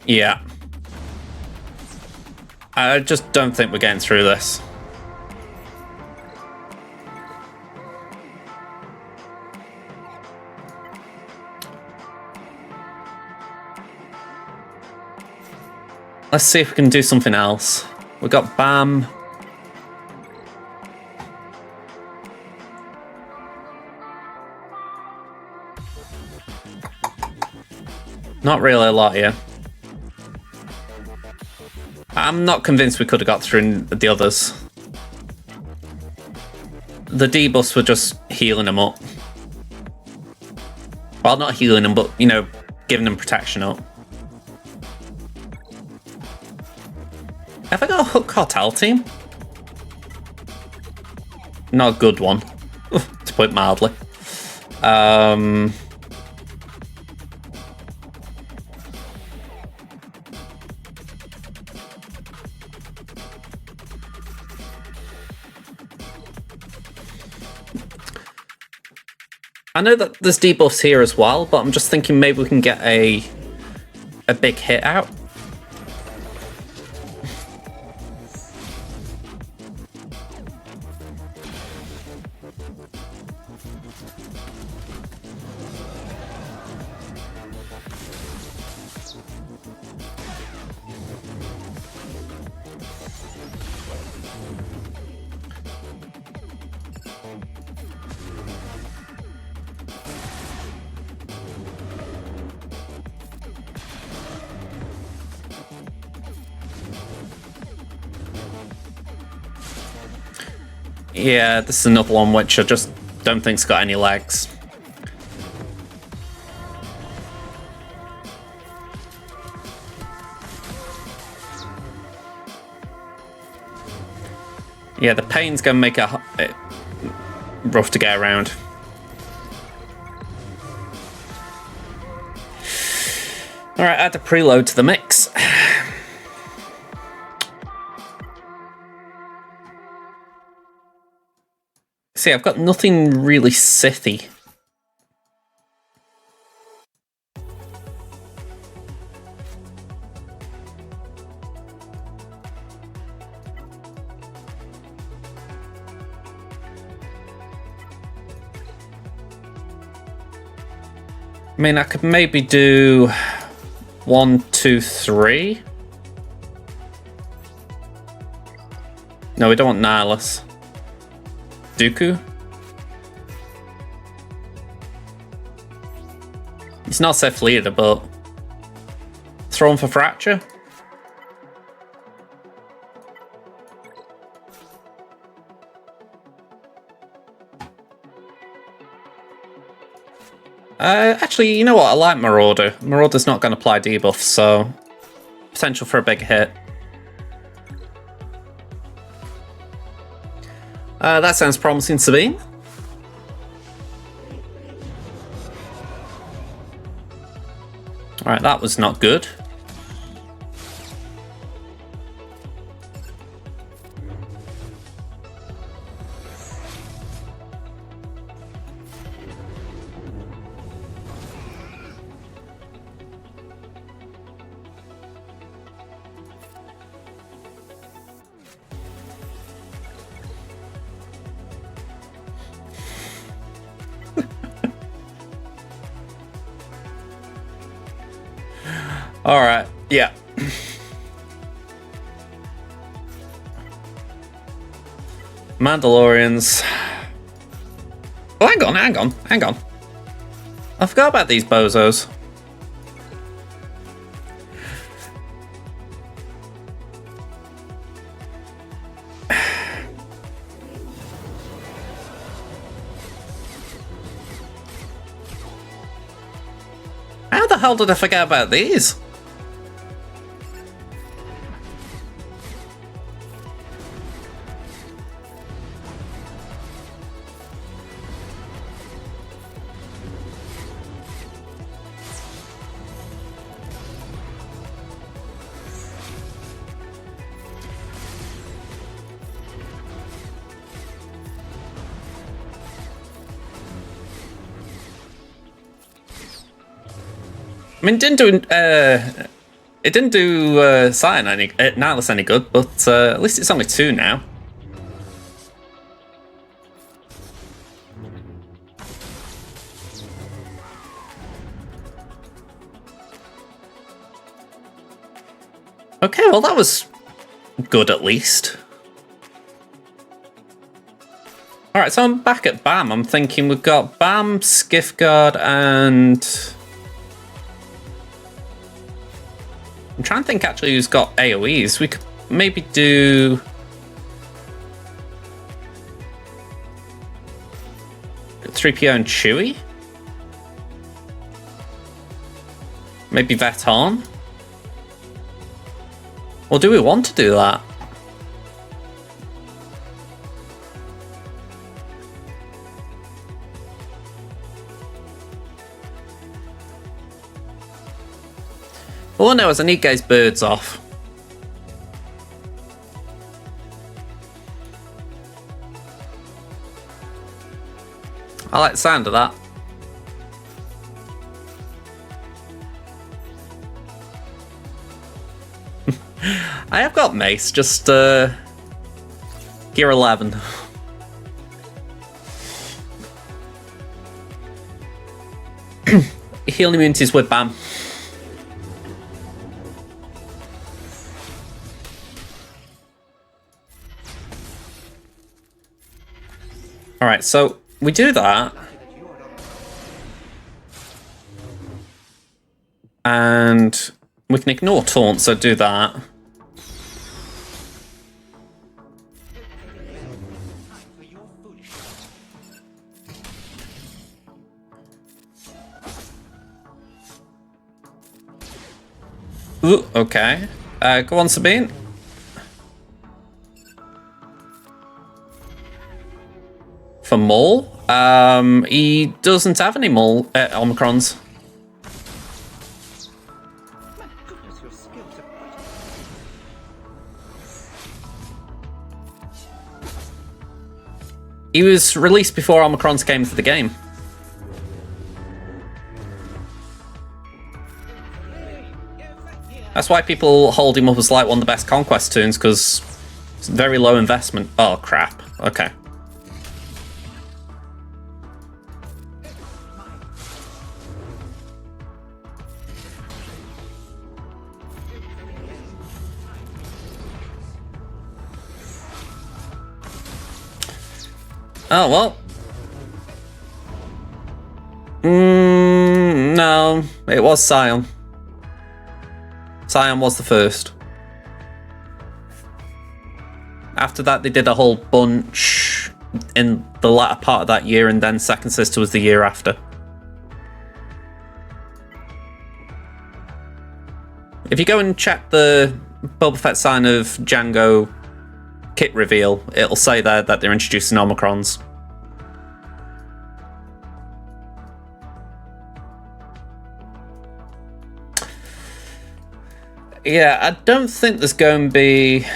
Yeah. I just don't think we're getting through this. Let's see if we can do something else. We got BAM. Not really a lot here. I'm not convinced we could have got through the others. The debuffs were just healing them up. Well, not healing them, but, you know, giving them protection up. Have I got a Hook Cartel team? Not a good one, to put it mildly. I know that there's debuffs here as well, but I'm just thinking maybe we can get a big hit out. Yeah, this is another one which I just don't think's got any legs. Yeah, the pain's gonna make it rough to get around. Alright, add the preload to the mix. See, I've got nothing really Sithy. I mean, I could maybe do 1, 2, 3. No, we don't want Nihilus. Dooku. He's not Sith leader, but Throne for Fracture. Actually, you know what? I like Marauder. Marauder's not going to apply debuff, so potential for a big hit. That sounds promising, Sabine. Alright, that was not good. Alright, yeah. Mandalorians. Oh, hang on. I forgot about these bozos. How the hell did I forget about these? I mean, it didn't do Cyan Nihilus any good, but at least it's only 2 now. Okay, well that was good at least. Alright, so I'm back at BAM. I'm thinking we've got BAM, Skiffguard, and... I'm trying to think actually who's got AoEs. We could maybe do... .3PO and Chewie? Maybe Veton? Or do we want to do that? Oh no, as I need guys birds off. I like the sound of that. I have got mace, just gear 11. Healing immunities with BAM. Alright, so we do that. And we can ignore taunt, so do that. Ooh, okay. Go on, Sabine. For Maul? He doesn't have any Maul Omicrons. He was released before Omicrons came to the game. That's why people hold him up as like one of the best Conquest tunes, because it's very low investment. Oh, crap. Okay. Oh, well. No, it was Scion. Scion was the first. After that, they did a whole bunch in the latter part of that year, and then Second Sister was the year after. If you go and check the Boba Fett sign of Django kit reveal, it'll say there that they're introducing Omicrons. Yeah, I don't think there's going to be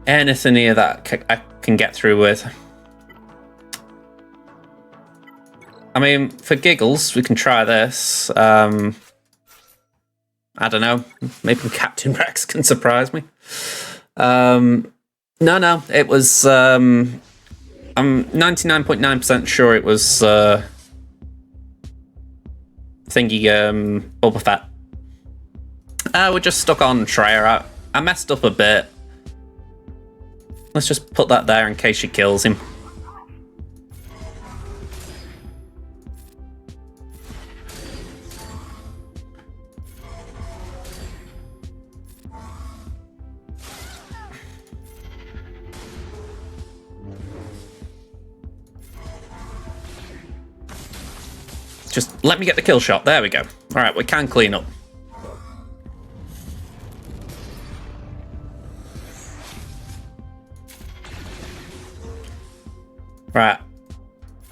anything here that I can get through with. I mean, for giggles, we can try this. I don't know. Maybe Captain Rex can surprise me. No, it was... I'm 99.9% sure it was... thingy, Boba Fett. We're just stuck on Traya. I messed up a bit. Let's just put that there in case she kills him. Just let me get the kill shot. There we go. Alright, we can clean up. Right.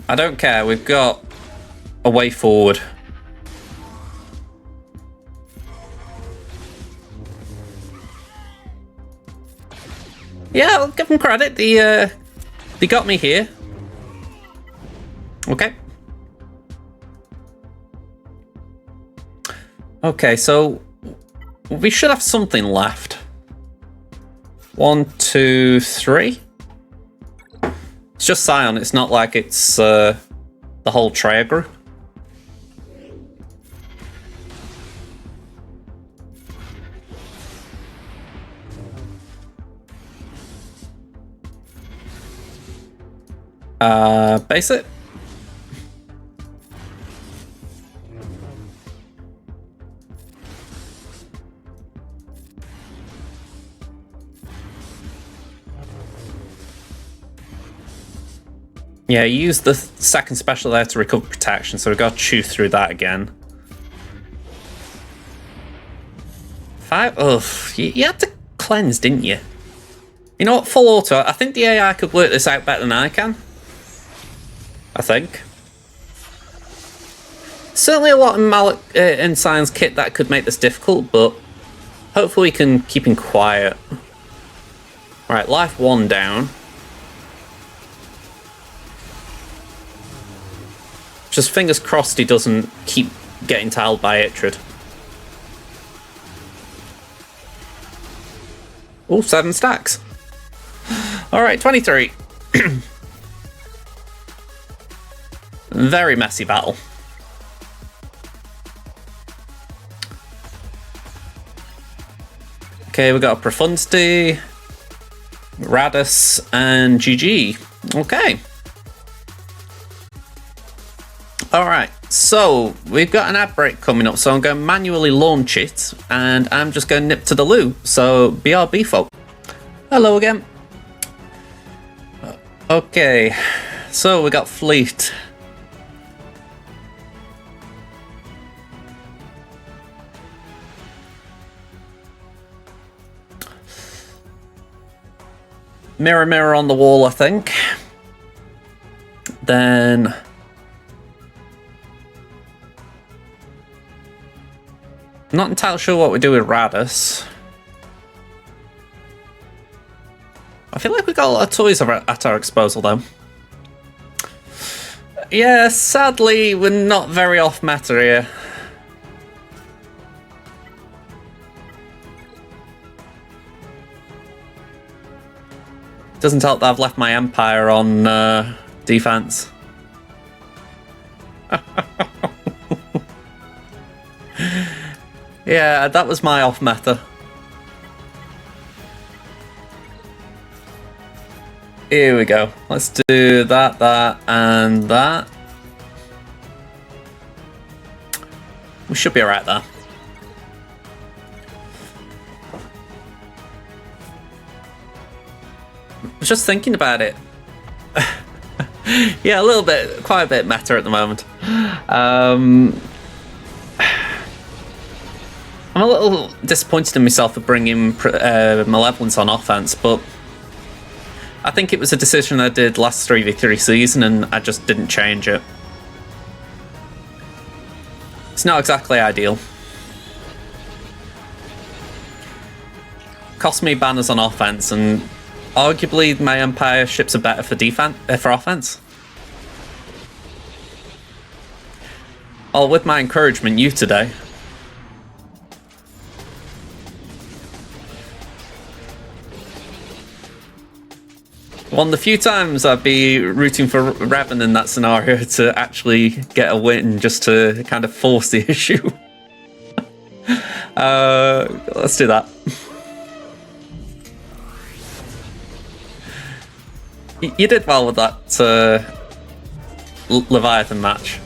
I don't care. We've got a way forward. Yeah, I'll give them credit. They got me here. Okay. Okay, so we should have something left. 1, 2, 3. It's just Scion. It's not like it's the whole Traya group. Base it. Yeah, use the second special there to recover protection, so we've got to chew through that again. 5? Ugh, you had to cleanse, didn't you? You know what, full auto, I think the AI could work this out better than I can. I think. Certainly a lot in Science kit that could make this difficult, but hopefully we can keep him quiet. Right, life 1 down. Just fingers crossed he doesn't keep getting tiled by Itrid. Oh, 7 stacks. Alright, 23. Very messy battle. Okay, we got a Profundity, Radis, and GG. Okay. Alright, so we've got an ad break coming up, so I'm going to manually launch it, and I'm just going to nip to the loo, so BRB folk. Hello again. Okay, so we got Fleet. Mirror, mirror on the wall, I think. Then... I'm not entirely sure what we do with Radus. I feel like we've got a lot of toys at our disposal, though. Yeah, sadly, we're not very off meta here. Doesn't help that I've left my Empire on defense. Yeah, that was my off meta. Here we go. Let's do that, that, and that. We should be alright there. I was just thinking about it. Yeah, a little bit, quite a bit meta at the moment. I'm a little disappointed in myself for bringing Malevolence on offense, but I think it was a decision I did last 3v3 season and I just didn't change it. It's not exactly ideal. Cost me banners on offense, and arguably my Empire ships are better for defense, for offense. Well, with my encouragement, you today. One of the few times I'd be rooting for Revan in that scenario to actually get a win, just to kind of force the issue. Let's do that. You did well with that Leviathan match.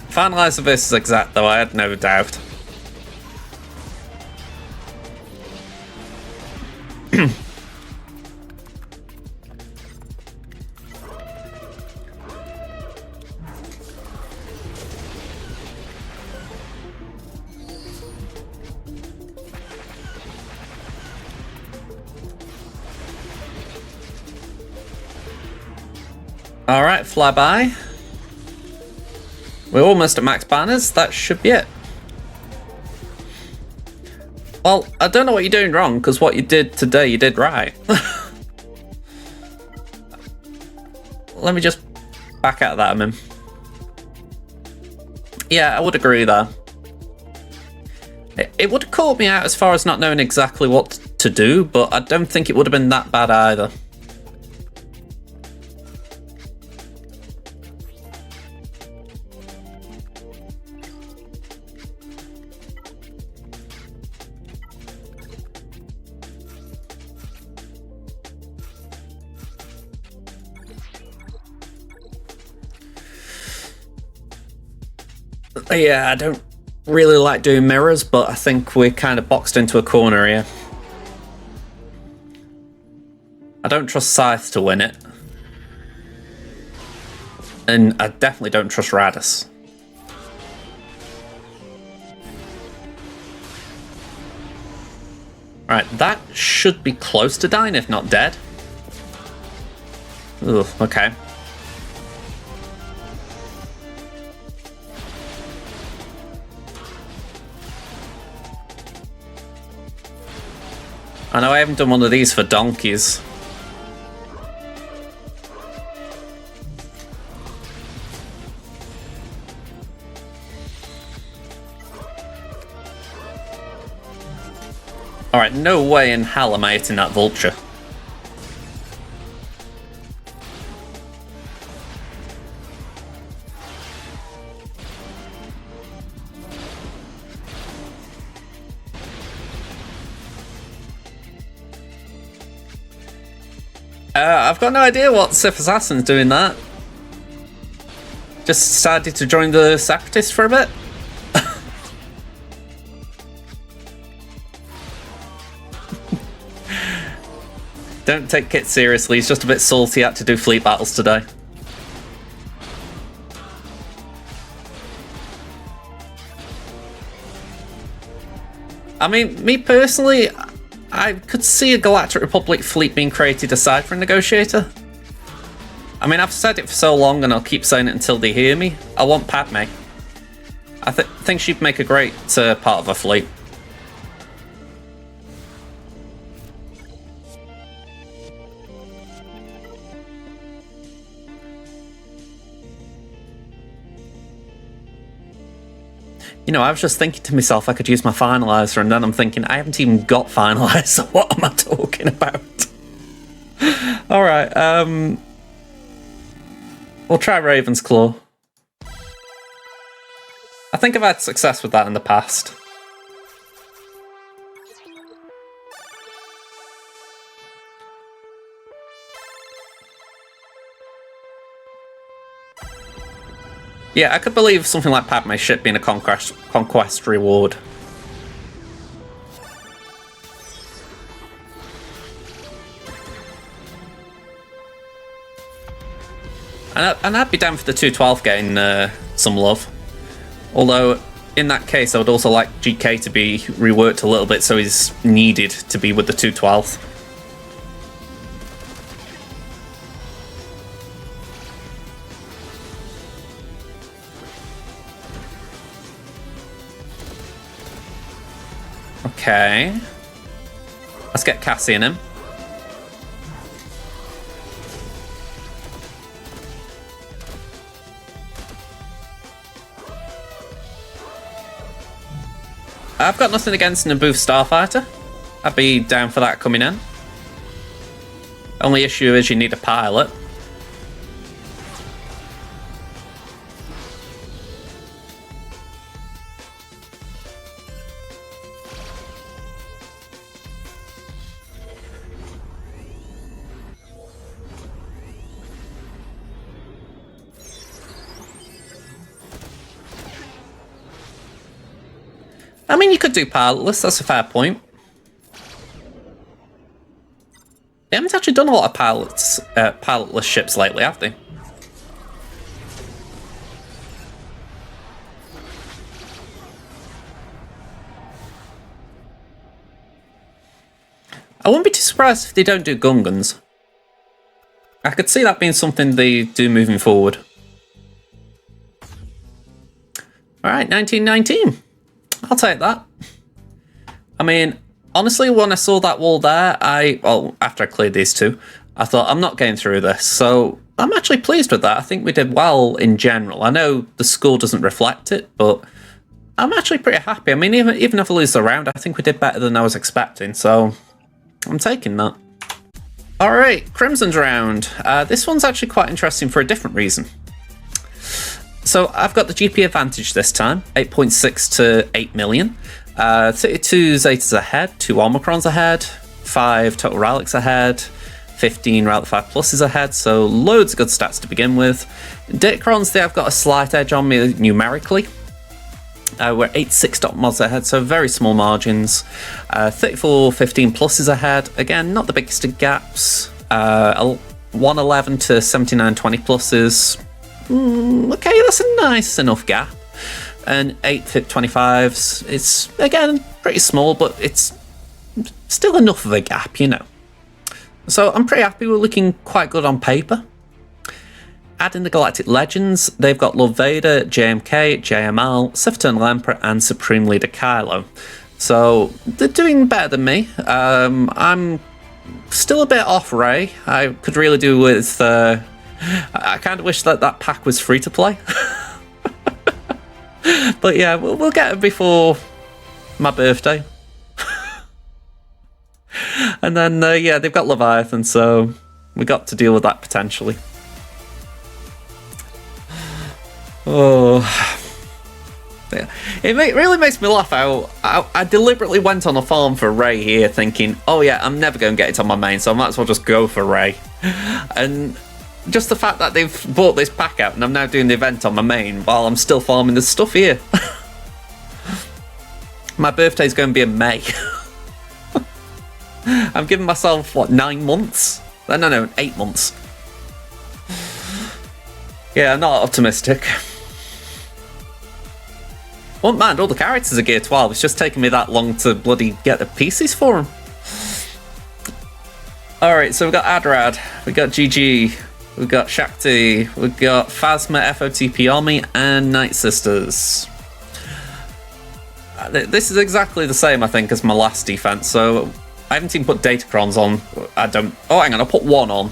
Finalizer versus Exact, though, I had no doubt. Alright, flyby. We're almost at max banners, that should be it. Well, I don't know what you're doing wrong, because what you did today, you did right. Let me just back out of that, I mean. Yeah, I would agree there. It would have caught me out as far as not knowing exactly what to do, but I don't think it would have been that bad either. Yeah, I don't really like doing mirrors, but I think we're kind of boxed into a corner here. I don't trust Scythe to win it. And I definitely don't trust Radus. Alright, that should be close to dying, if not dead. Ugh, okay. I know I haven't done one of these for donkeys. Alright, no way in hell am I hitting that vulture. I've got no idea what Sith Assassin's doing that. Just decided to join the Separatists for a bit. Don't take Kit seriously, he's just a bit salty, had to do fleet battles today. I mean, me personally, I could see a Galactic Republic fleet being created aside from a negotiator. I mean, I've said it for so long and I'll keep saying it until they hear me. I want Padme. I think she'd make a great part of a fleet. You know, I was just thinking to myself I could use my finalizer, and then I'm thinking I haven't even got finalizer. What am I talking about? All right, we'll try Raven's Claw. I think I've had success with that in the past. Yeah, I could believe something like Padme's ship being a conquest reward. And I'd be down for the 212 getting some love. Although, in that case, I would also like GK to be reworked a little bit so he's needed to be with the 212. Okay. Let's get Cassie in him. I've got nothing against Naboo Starfighter. I'd be down for that coming in. Only issue is you need a pilot. I mean, you could do pilotless, that's a fair point. They haven't actually done a lot of pilotless ships lately, have they? I wouldn't be too surprised if they don't do Gungans. I could see that being something they do moving forward. Alright, 1919. I'll take that. I mean, honestly, when I saw that wall there, well, after I cleared these two, I thought, I'm not getting through this. So I'm actually pleased with that. I think we did well in general. I know the score doesn't reflect it, but I'm actually pretty happy. I mean, even if I lose the round, I think we did better than I was expecting. So I'm taking that. All right, Crimson's round. This one's actually quite interesting for a different reason. So I've got the GP advantage this time, 8.6 to 8 million. 32 Zetas ahead, 2 Omicrons ahead, 5 Total Relics ahead, 15 Relic 5 Pluses ahead, so loads of good stats to begin with. Datacrons, they have got a slight edge on me numerically. We're 86 dot mods ahead, so very small margins. 34 15 Pluses ahead, again, not the biggest of gaps. 111 to 79 20 Pluses. Okay, that's a nice enough gap. And 8 FIP 25s, it's, again, pretty small, but it's still enough of a gap, you know. So I'm pretty happy, we're looking quite good on paper. Adding the Galactic Legends, they've got Lord Vader, JMK, JML, Sith Eternal Emperor, and Supreme Leader Kylo. So they're doing better than me. I'm still a bit off Rey. I could really do with... I kind of wish that that pack was free to play. But yeah, we'll get it before my birthday. And then, yeah, they've got Leviathan, so we got to deal with that potentially. Oh. Yeah. It really makes me laugh how I deliberately went on a farm for Rey here thinking, oh yeah, I'm never going to get it on my main, so I might as well just go for Rey. And just the fact that they've bought this pack out and I'm now doing the event on my main while I'm still farming the stuff here. My birthday's going to be in May. I'm giving myself, what, 9 months? No, 8 months. Yeah, I'm not optimistic. Won't mind, all the characters are gear 12. It's just taken me that long to bloody get the pieces for them. Alright, so we've got Adrad, we've got GG, we've got Shakti, we've got Phasma, FOTP Army, and Night Sisters. This is exactly the same, I think, as my last defense, so I haven't even put Datacrons on. Oh, hang on, I'll put one on.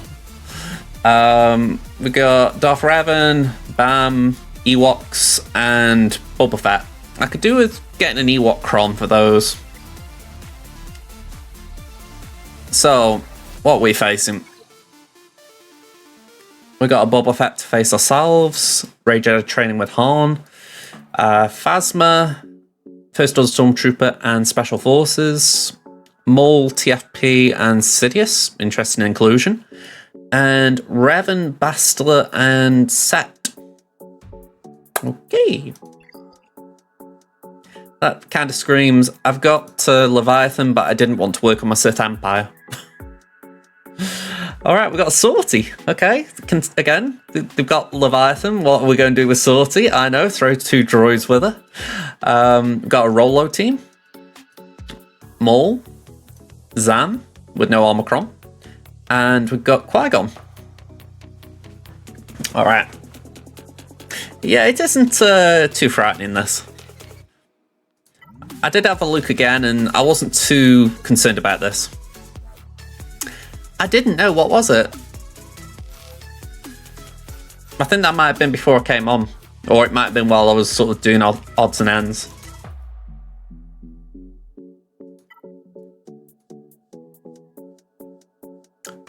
We got Darth Revan, Bam, Ewoks, and Boba Fett. I could do with getting an Ewok Cron for those. So, what are we facing? We got a Boba Fett to face ourselves, Rey Jedi training with Han, Phasma, First Order Stormtrooper and Special Forces, Maul, TFP, and Sidious, interesting inclusion, and Revan, Bastila, and Set. Okay. That kind of screams, I've got Leviathan, but I didn't want to work on my Sith Empire. Alright, we've got a Sortie. Okay, again, they've got Leviathan. What are we going to do with Sortie? I know, throw 2 droids with her. We've got a Rolo team. Maul. Zam, with no Armacron. And we've got Qui-Gon. Alright. Yeah, it isn't too frightening, this. I did have a look again, and I wasn't too concerned about this. I didn't know, what was it? I think that might have been before I came on. Or it might have been while I was sort of doing odds and ends.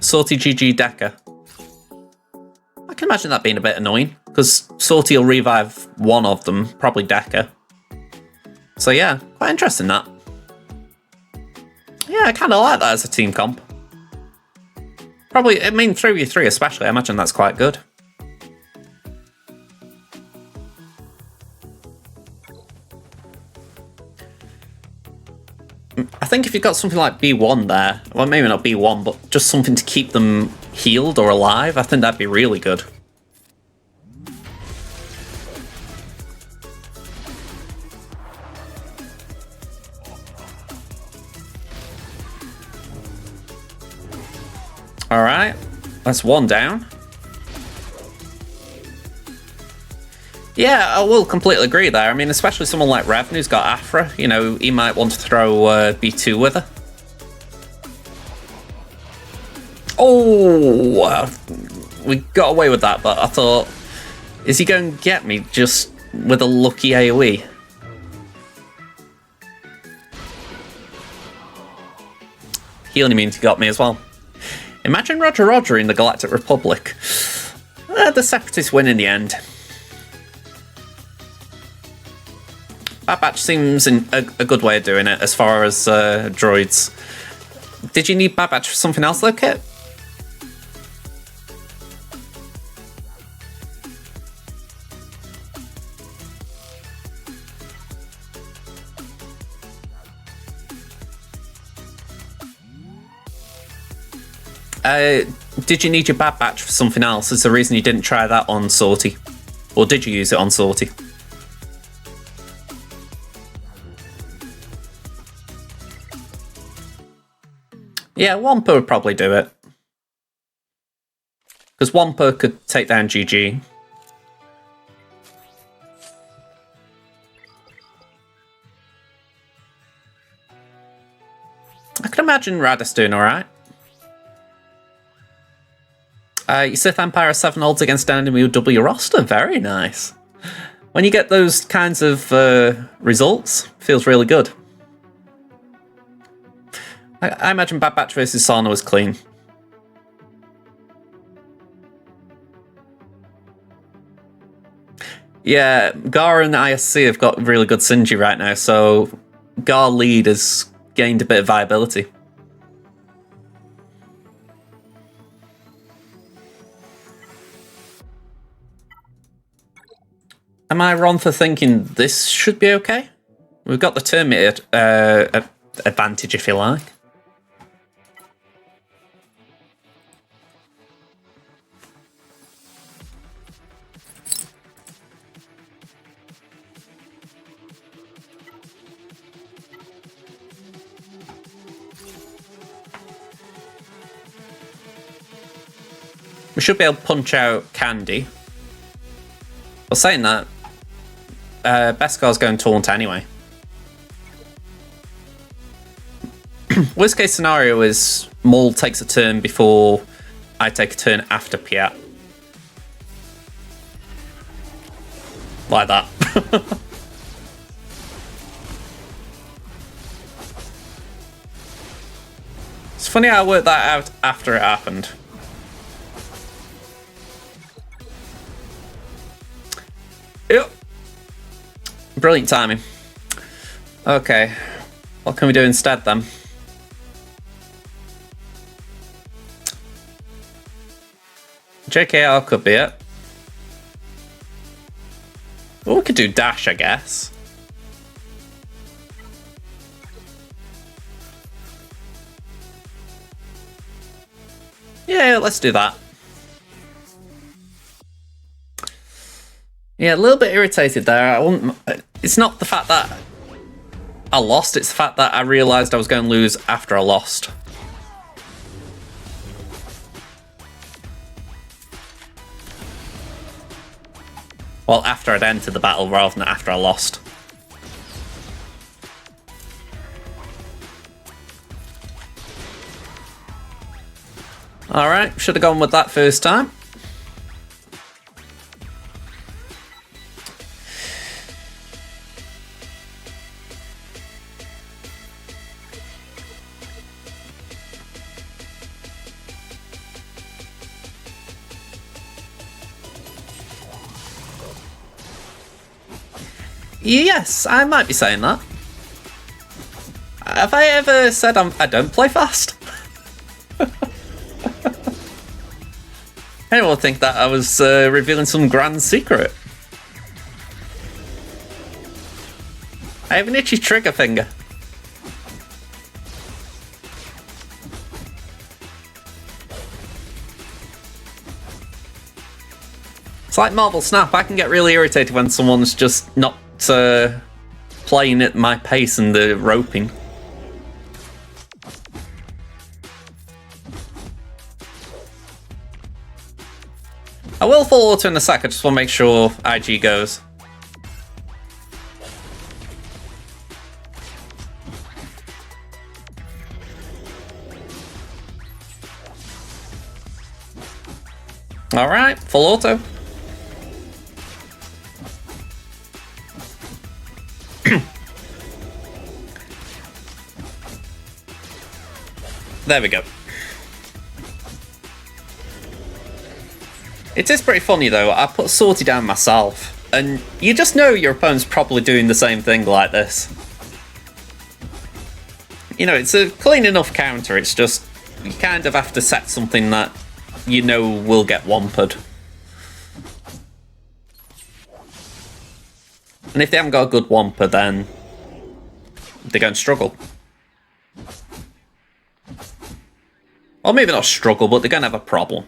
Sortie GG Decker. I can imagine that being a bit annoying, because Sortie will revive one of them, probably Decker. So yeah, quite interesting that. Yeah, I kind of like that as a team comp. Probably, I mean 3v3 especially, I imagine that's quite good. I think if you've got something like B1 there, well maybe not B1, but just something to keep them healed or alive, I think that'd be really good. Alright, that's one down. Yeah, I will completely agree there. I mean, especially someone like Revan who's got Afra, you know, he might want to throw B2 with her. Oh, we got away with that, but I thought, is he going to get me just with a lucky AoE? He only means he got me as well. Imagine Roger in the Galactic Republic. The Separatists win in the end. Bad Batch seems a good way of doing it as far as droids. Did you need Bad Batch for something else though, Kit? Did you need your Bad Batch for something else? Is the reason you didn't try that on Sortie? Or did you use it on Sortie? Yeah, Wampa would probably do it. Because Wampa could take down GG. I can imagine Radis doing alright. Your Sith Empire 7 odds against an enemy will double your roster. Very nice. When you get those kinds of results, feels really good. I imagine Bad Batch versus Sana was clean. Yeah, Gar and ISC have got really good synergy right now, so Gar lead has gained a bit of viability. Am I wrong for thinking this should be okay? We've got the Terminator advantage, if you like. We should be able to punch out Candy. Well, saying that, Beskar's going Taunt anyway. Worst case scenario is Maul takes a turn before I take a turn after Piat. Like that. It's funny how I worked that out after it happened. Yep. Brilliant timing. Okay. What can we do instead then? JKR could be it. Well, we could do dash, I guess. Yeah, let's do that. Yeah, a little bit irritated there. It's not the fact that I lost, it's the fact that I realised I was going to lose after I lost. Well, after I'd entered the battle rather than after I lost. Alright, should have gone with that first time. Yes, I might be saying that. Have I ever said I don't play fast? Anyone would think that I was revealing some grand secret. I have an itchy trigger finger. It's like Marvel Snap. I can get really irritated when someone's just not playing at my pace and the roping. I will full auto in a sec, I just want to make sure IG goes. Alright, full auto. There we go. It is pretty funny though, I put Sortie down myself, and you just know your opponent's probably doing the same thing like this. You know, it's a clean enough counter, it's just, you kind of have to set something that you know will get wampered. And if they haven't got a good wamper, then they're going to struggle. Or maybe not struggle, but they're going to have a problem.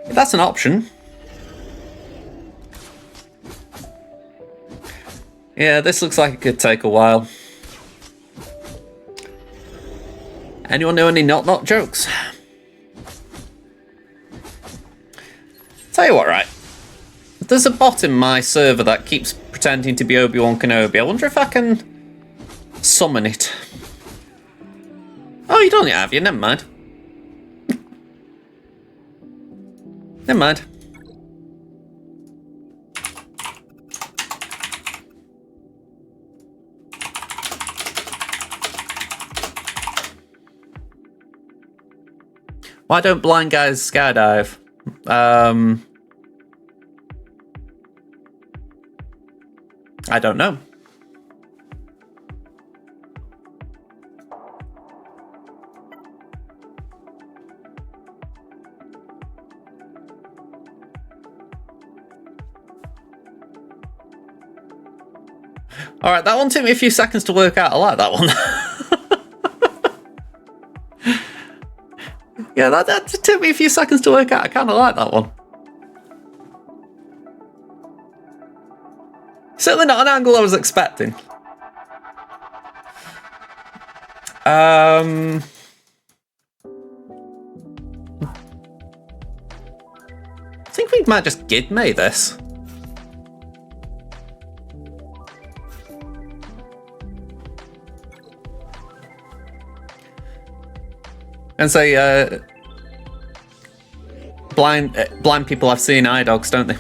That's an option. Yeah, this looks like it could take a while. Anyone know any not jokes? Tell you what, right? There's a bot in my server that keeps pretending to be Obi-Wan Kenobi. I wonder if I can summon it. Oh, you don't have you? Never mind. Never mind. Why don't blind guys skydive? I don't know. Alright, that one took me a few seconds to work out. I like that one. Yeah, that took me a few seconds to work out. I kind of like that one. Certainly not an angle I was expecting. I think we might just Gidme this. And say, blind people have seen eye dogs, don't they?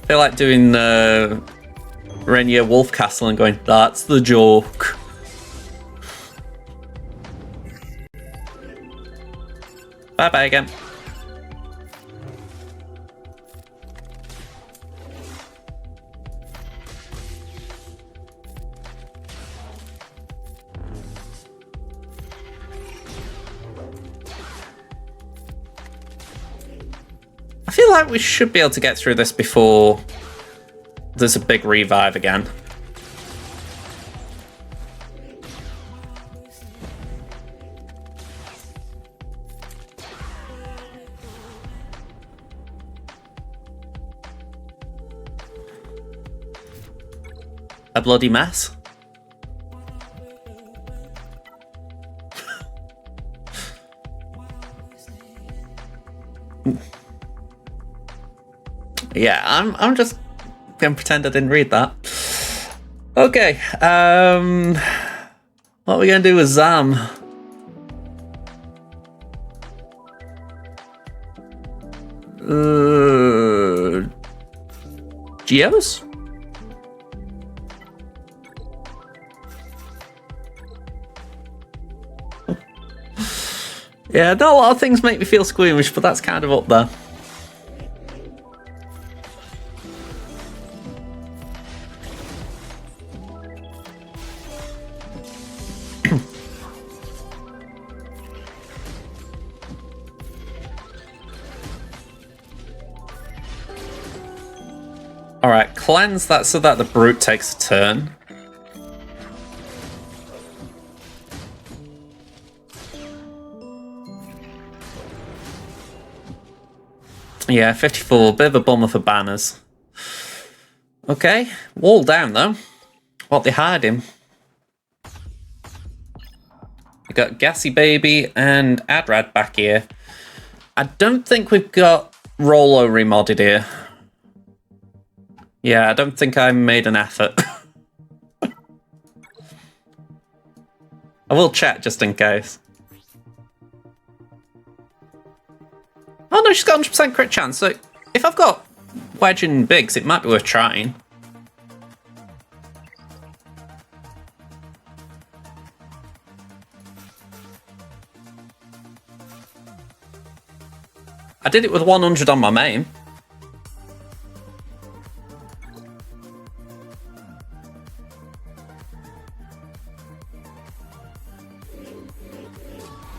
I feel like doing Renier Wolf Castle and going, that's the joke. Bye bye again. I feel like we should be able to get through this before there's a big revive again. A bloody mess. Yeah, I'm just gonna pretend I didn't read that. Okay, what are we gonna do with Zam? Geos? Yeah, not a lot of things make me feel squeamish, but that's kind of up there. Alright, cleanse that so that the brute takes a turn. Yeah, 54, bit of a bummer for banners. Okay, wall down though. What they hiding? We got Gassy Baby and Adrad back here. I don't think we've got Rolo remodded here. Yeah, I don't think I made an effort. I will check just in case. Oh no, she's got 100% crit chance, so if I've got Wedge and Biggs, it might be worth trying. I did it with 100 on my main.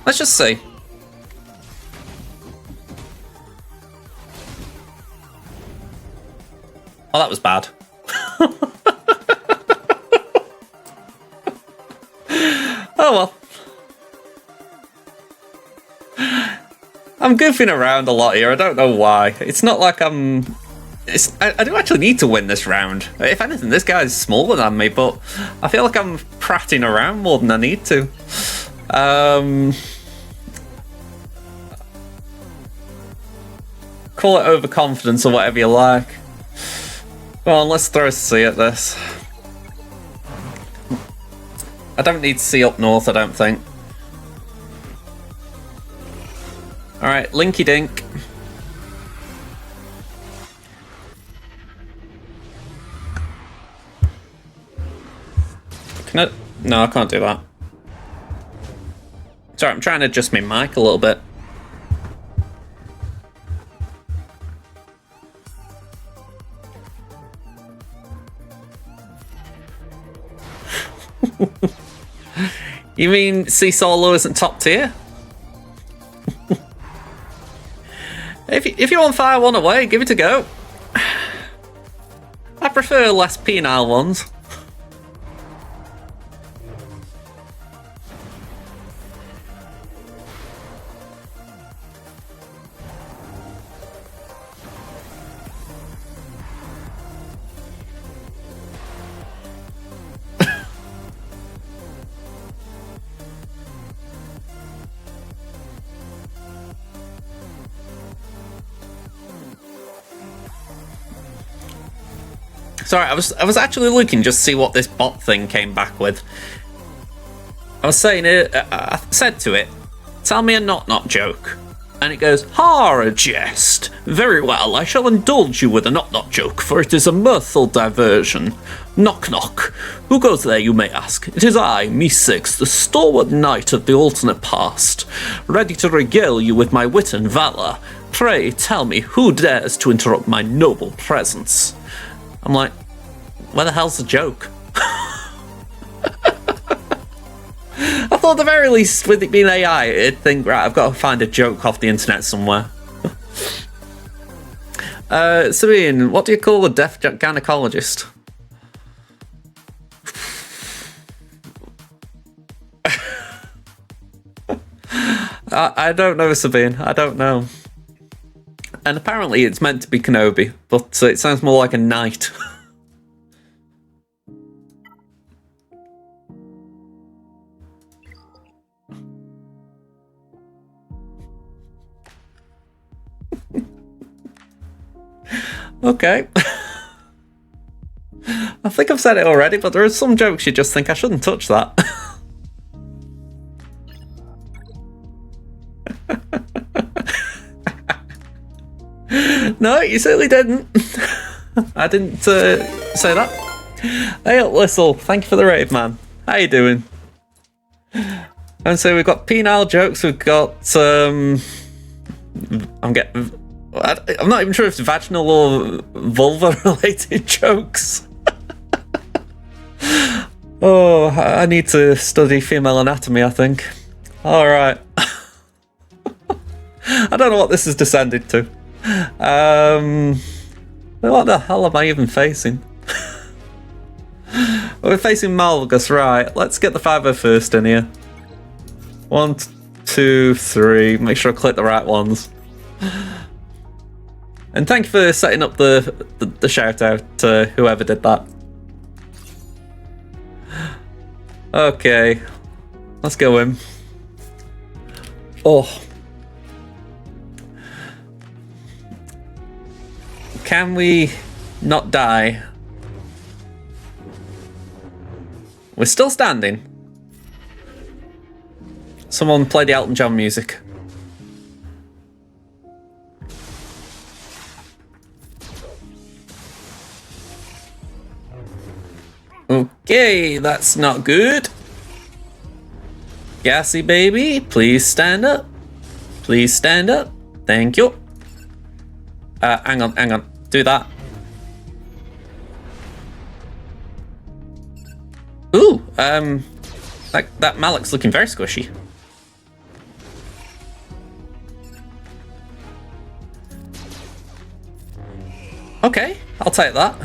Let's just see. Oh, that was bad. Oh well. I'm goofing around a lot here. I don't know why. It's not like I'm... I do actually need to win this round. If anything, this guy's smaller than me, but I feel like I'm prattling around more than I need to. Call it overconfidence or whatever you like. Go on, let's throw a C at this. I don't need C up north, I don't think. Alright, Linky Dink. Can I? No, I can't do that. Sorry, I'm trying to adjust my mic a little bit. You mean C Solo isn't top tier? If you want fire one away, give it a go. I prefer less penile ones. Sorry, I was actually looking just to see what this bot thing came back with. I was saying it. I said to it, "Tell me a knock-knock joke," and it goes, "Ha, a jest. Very well, I shall indulge you with a knock-knock joke, for it is a mirthful diversion. Knock knock. Who goes there, you may ask? It is I, me-six, the stalwart knight of the alternate past, ready to regale you with my wit and valour. Pray tell me, who dares to interrupt my noble presence?" I'm like, where the hell's the joke? I thought at the very least, with it being AI, it'd think, right, I've got to find a joke off the internet somewhere. Sabine, what do you call a deaf gynecologist? I don't know, Sabine. I don't know. And apparently it's meant to be Kenobi, but it sounds more like a knight. Okay. I think I've said it already, but there are some jokes you just think I shouldn't touch that. No, you certainly didn't. I didn't say that. Hey, Lissel, thank you for the rave, man. How you doing? And so we've got penile jokes. We've got I'm not even sure if it's vaginal or vulva related jokes. Oh, I need to study female anatomy, I think. All right. I don't know what this has descended to. What the hell am I even facing? We're facing Malgus, right? Let's get the 501st in here. 1, 2, 3. Make sure I click the right ones. And thank you for setting up the shout out to whoever did that. Okay, let's go in. Oh. Can we not die? We're still standing. Someone play the Elton John music. Okay, that's not good. Gassy baby, please stand up. Please stand up. Thank you. Hang on. Do that. Ooh, that Malik's looking very squishy. Okay, I'll take that.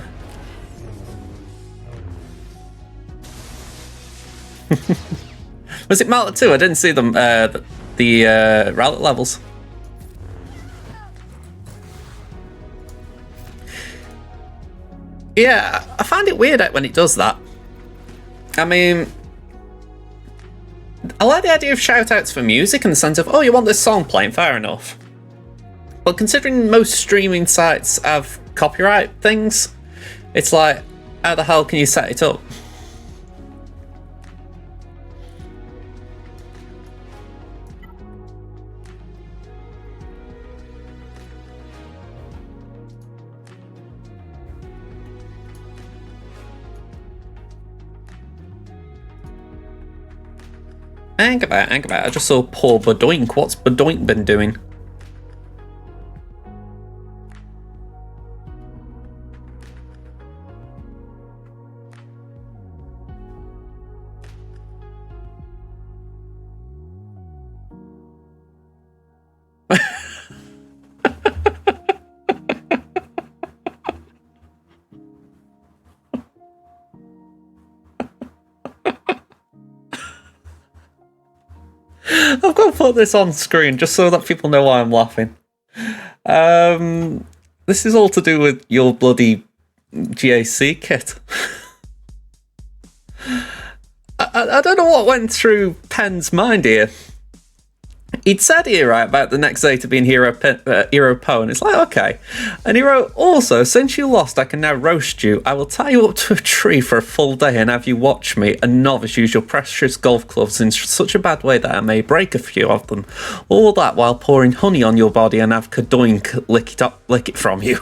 Was it Malik too? I didn't see them. The rally levels. Yeah, I find it weird when it does that. I mean, I like the idea of shout-outs for music in the sense of, oh, you want this song playing, fair enough. But considering most streaming sites have copyright things, it's like, how the hell can you set it up? Hang about. I just saw poor Badoink. What's Badoink been doing? I've got to put this on screen just so that people know why I'm laughing. This is all to do with your bloody GAC kit. I don't know what went through Penn's mind here. He'd said here, right, about the next day to being Hero Poe, and it's like, okay. And he wrote, also, since you lost, I can now roast you. I will tie you up to a tree for a full day and have you watch me, a novice, use your precious golf clubs in such a bad way that I may break a few of them. All that while pouring honey on your body and have Kadoink lick it from you.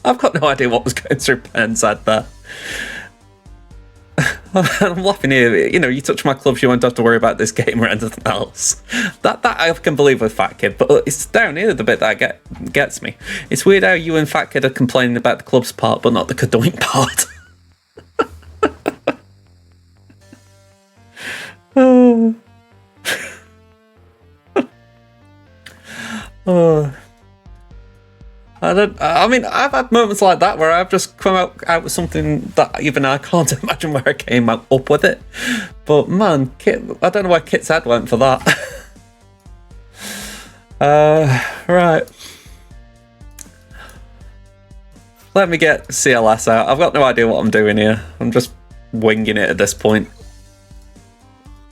I've got no idea what was going through Penn's head there. I'm laughing here. You know, you touch my clubs, you won't have to worry about this game or anything else. That I can believe with Fat Kid, but it's down here the bit that gets me. It's weird how you and Fat Kid are complaining about the clubs part, but not the Kadoink part. I mean, I've had moments like that where I've just come out with something that even I can't imagine where I came up with it. But man, Kit, I don't know why Kit's head went for that. Right. Let me get CLS out. I've got no idea what I'm doing here. I'm just winging it at this point.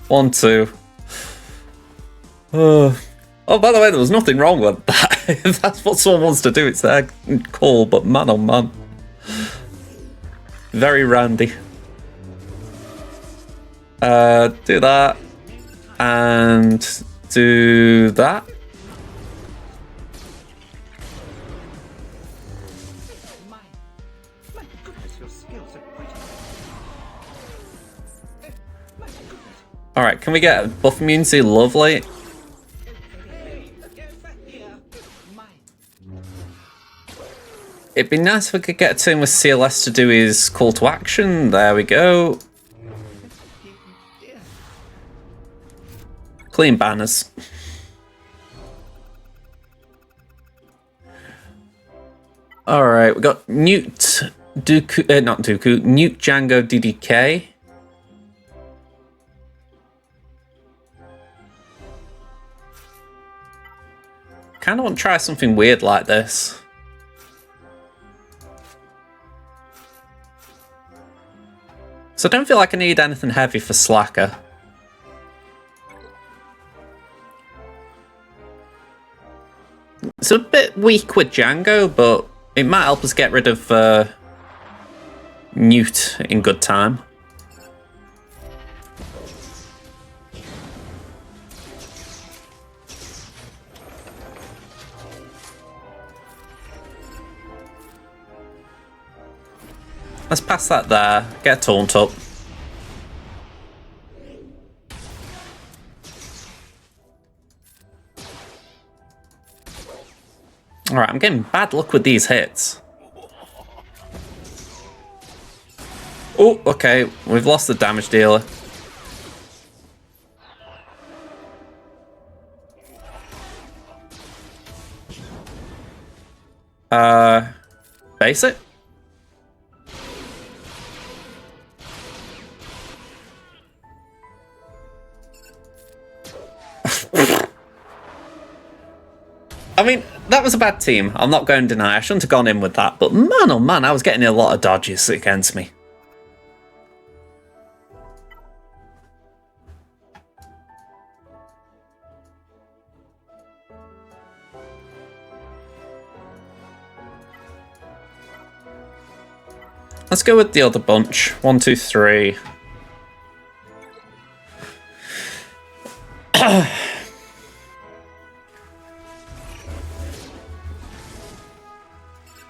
1, 2. Oh, by the way, there was nothing wrong with that. If that's what someone wants to do, it's their call, but man, oh man. Very randy. Do that. And do that. Alright, can we get buff immunity? Lovely. It'd be nice if we could get a turn with CLS to do his call to action. There we go. Clean banners. Alright, we got Newt Dooku, not Dooku, Newt Django DDK. Kinda want to try something weird like this. So I don't feel like I need anything heavy for Slacker. It's a bit weak with Django, but it might help us get rid of Newt in good time. Let's pass that there, get a taunt up. Alright, I'm getting bad luck with these hits. Oh, okay, we've lost the damage dealer. Basic? I mean, that was a bad team. I'm not going to deny. I shouldn't have gone in with that. But man, oh man, I was getting a lot of dodges against me. Let's go with the other bunch. 1, 2, 3.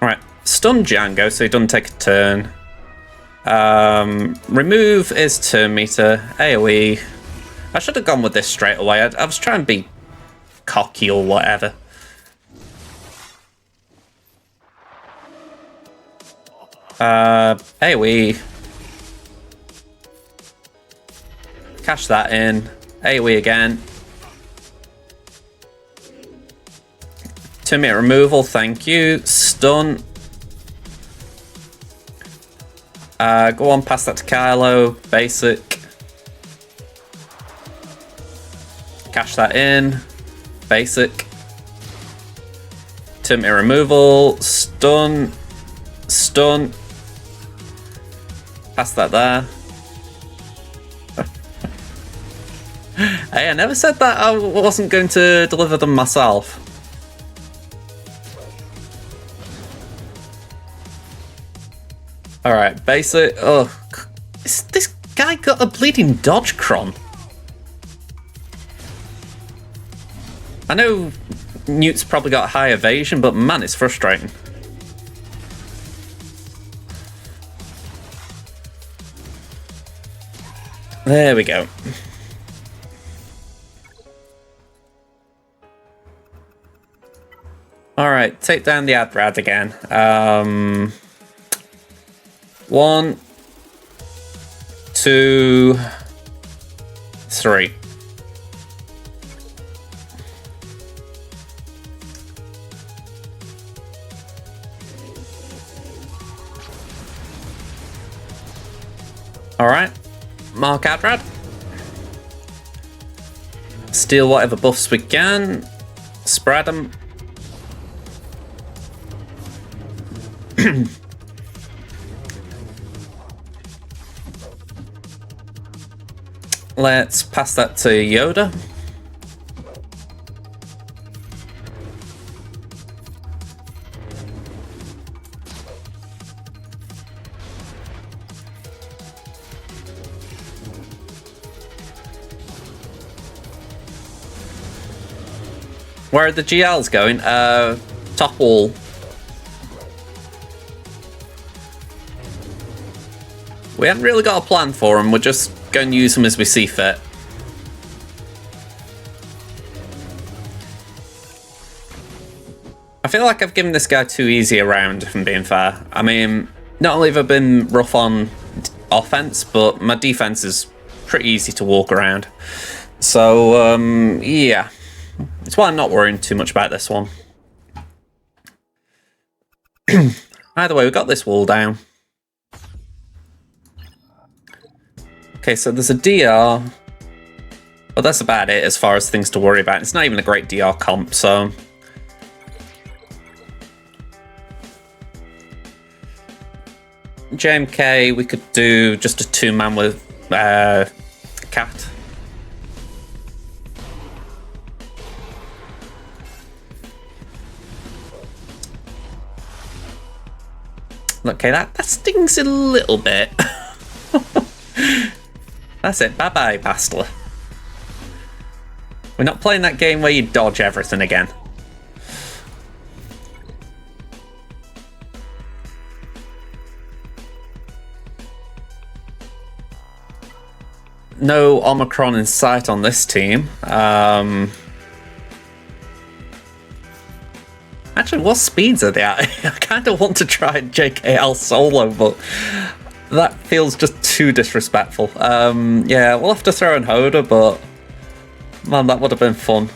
Right, stun Django so he doesn't take a turn. Remove his turn meter, AoE. I should have gone with this straight away. I was trying to be cocky or whatever. AoE. Cash that in. AoE again. Turn-meter removal, thank you. Stun. Go on, pass that to Kylo. Basic. Cash that in. Basic. Turn-meter removal. Stun. Stun. pass that there. Hey, I never said that I wasn't going to deliver them myself. Alright, basic. Oh, this guy got a bleeding dodge cron. I know Newt's probably got high evasion, but man, it's frustrating. There we go. Alright, take down the Adrad again. 1, 2, 3. Alright, mark Adrad. Steal whatever buffs we can. Spread them. Let's pass that to Yoda. Where are the GLs going? Top wall. We haven't really got a plan for them, we're just going to use them as we see fit. I feel like I've given this guy too easy a round, if I'm being fair. I mean, not only have I been rough on offense, but my defense is pretty easy to walk around. So, yeah. That's why I'm not worrying too much about this one. Either way, we got this wall down. Okay, so there's a DR. But that's about it as far as things to worry about. It's not even a great DR comp, so... JMK, we could do just a 2-man with Cat. Okay, that stings a little bit. That's it, bye-bye, Bastler. We're not playing that game where you dodge everything again. No Omicron in sight on this team. Actually, what speeds are they at? I kind of want to try JKL solo, but that feels just too disrespectful. Yeah, we'll have to throw in Hoda, but man, that would have been fun.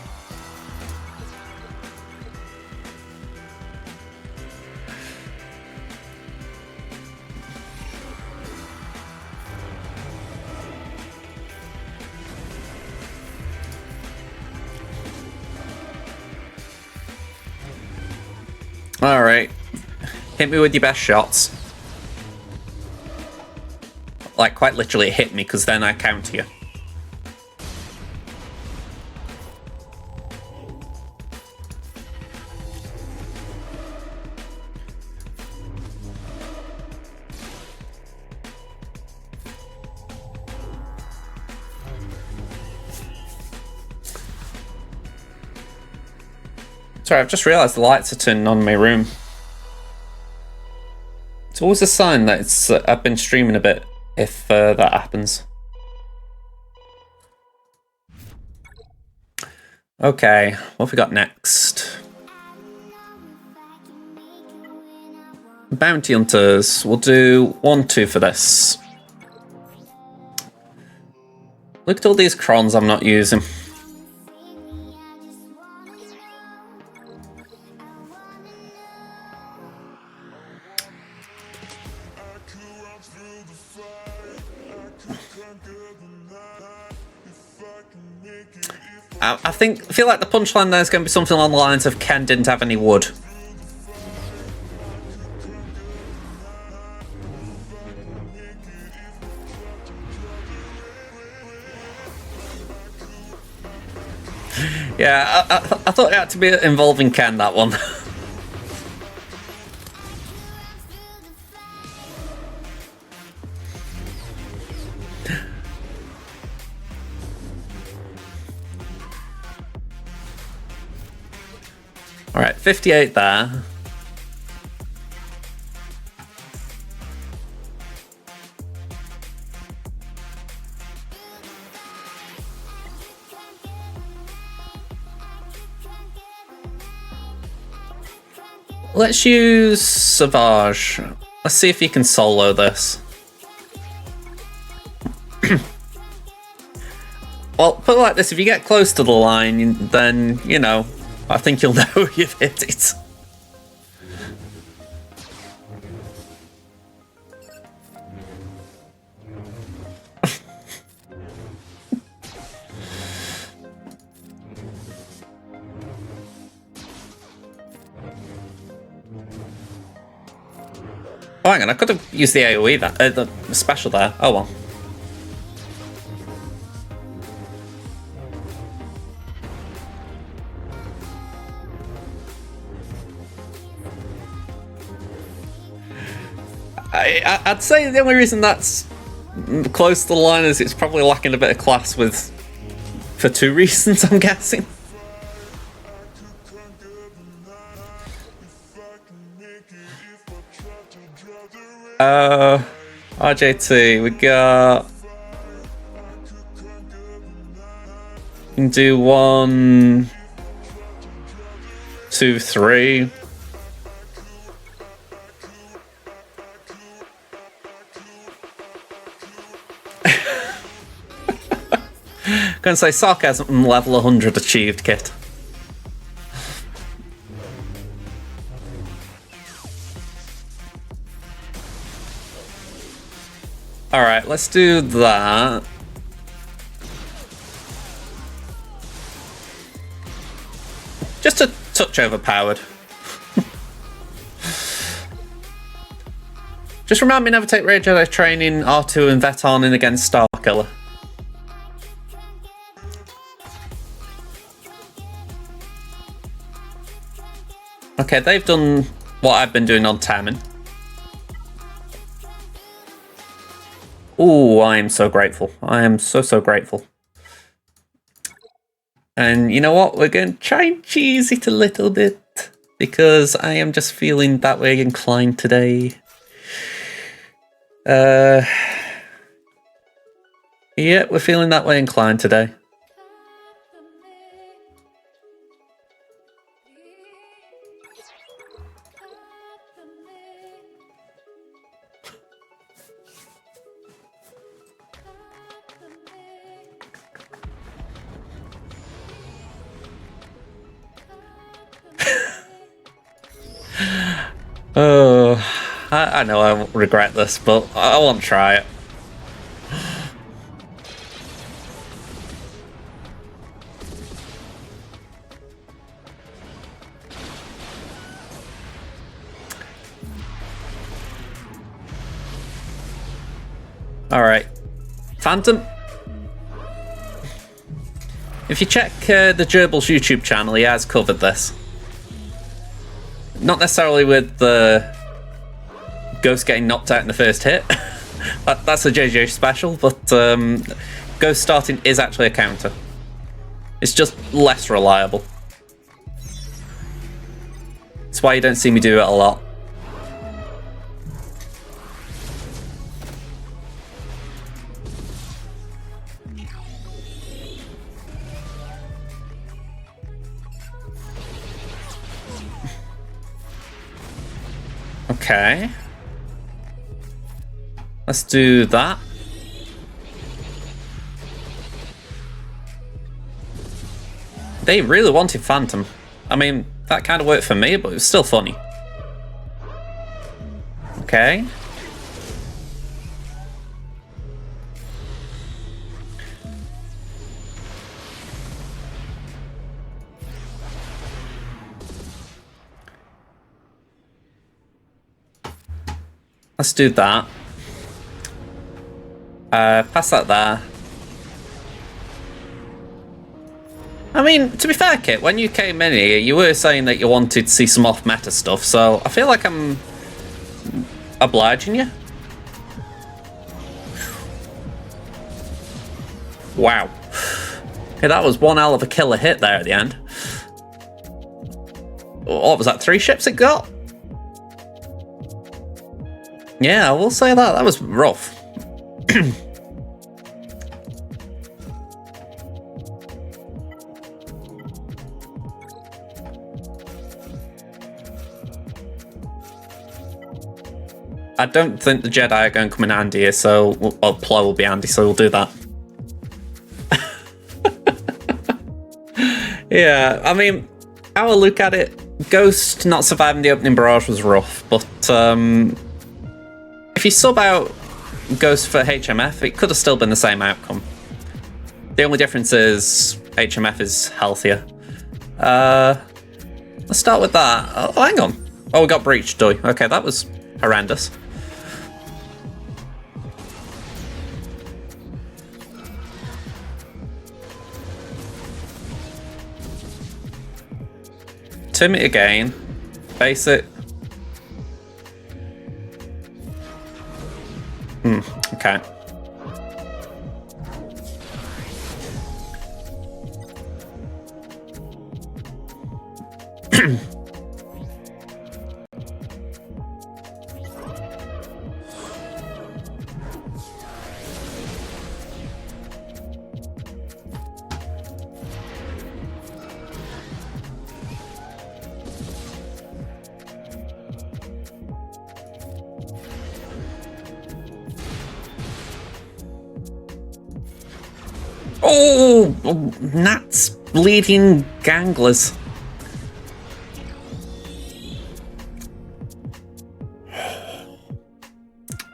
Alright, hit me with your best shots. Like, quite literally hit me, because then I counter you. Sorry, I've just realised the lights are turning on in my room. It's always a sign that it's I've been streaming a bit if that happens. Okay, what have we got next? Bounty Hunters. We'll do 1-2 for this. Look at all these crons I'm not using. I feel like the punchline there is going to be something along the lines of Ken didn't have any wood. Yeah, I thought it had to be involving Ken, that one. Alright, 58 there. Let's use Savage. Let's see if he can solo this. Well, put it like this, if you get close to the line, then, you know, I think you'll know you've hit it. Oh, hang on, I could have used the AoE there, the special there. Oh well. I'd say the only reason that's close to the line is it's probably lacking a bit of class for two reasons, I'm guessing. RJT, we got... We can do 1, 2, 3. Gonna say sarcasm level 100 achieved, Kit. Alright, let's do that. Just a touch overpowered. Just remind me never take Rage Jedi training R2 and Veton in against Starkiller. Okay, they've done what I've been doing on Temmin. Ooh, I am so grateful. I am so grateful. And you know what? We're going to try and cheese it a little bit because I am just feeling that way inclined today. Yeah, we're feeling that way inclined today. Oh, I know I regret this, but I want to try it. Alright. Phantom. If you check the Gerbil's YouTube channel, he has covered this. Not necessarily with the Ghost getting knocked out in the first hit. That's a JJ special, but Ghost starting is actually a counter. It's just less reliable. That's why you don't see me do it a lot. Okay. Let's do that. They really wanted Phantom. I mean, that kind of worked for me, but it was still funny. Okay. Let's do that. Pass that there. I mean, to be fair, Kit, when you came in here, you were saying that you wanted to see some off-meta stuff, so I feel like I'm obliging you. Wow. Okay, that was one hell of a killer hit there at the end. What was that, 3 ships it got? Yeah, I will say that. That was rough. I don't think the Jedi are going to come in handy here, so... Well, Plo will be handy, so we'll do that. Yeah, I mean, have a look at it. Ghost not surviving the opening barrage was rough, but if you sub out Ghost for HMF, it could have still been the same outcome. The only difference is HMF is healthier. Let's start with that. Oh, hang on. Oh, we got breached, do we? Okay, that was horrendous. Timmy again. Basic. Okay. Oh, gnats bleeding ganglers.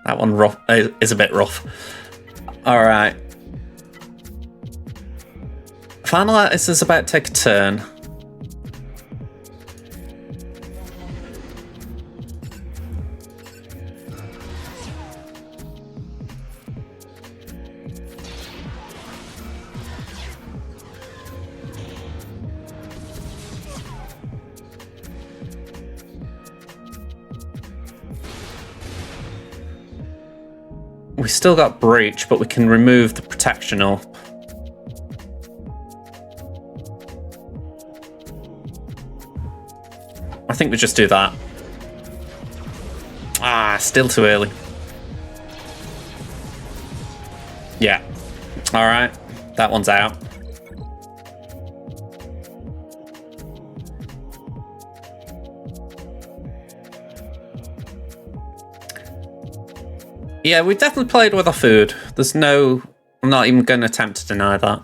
That one rough is a bit rough. All right. Final Artist is about to take a turn. We still got breach, but we can remove the protection up. I think we just do that. Ah, still too early. Yeah. All right, that one's out. Yeah, we definitely played with our food. There's no... I'm not even going to attempt to deny that.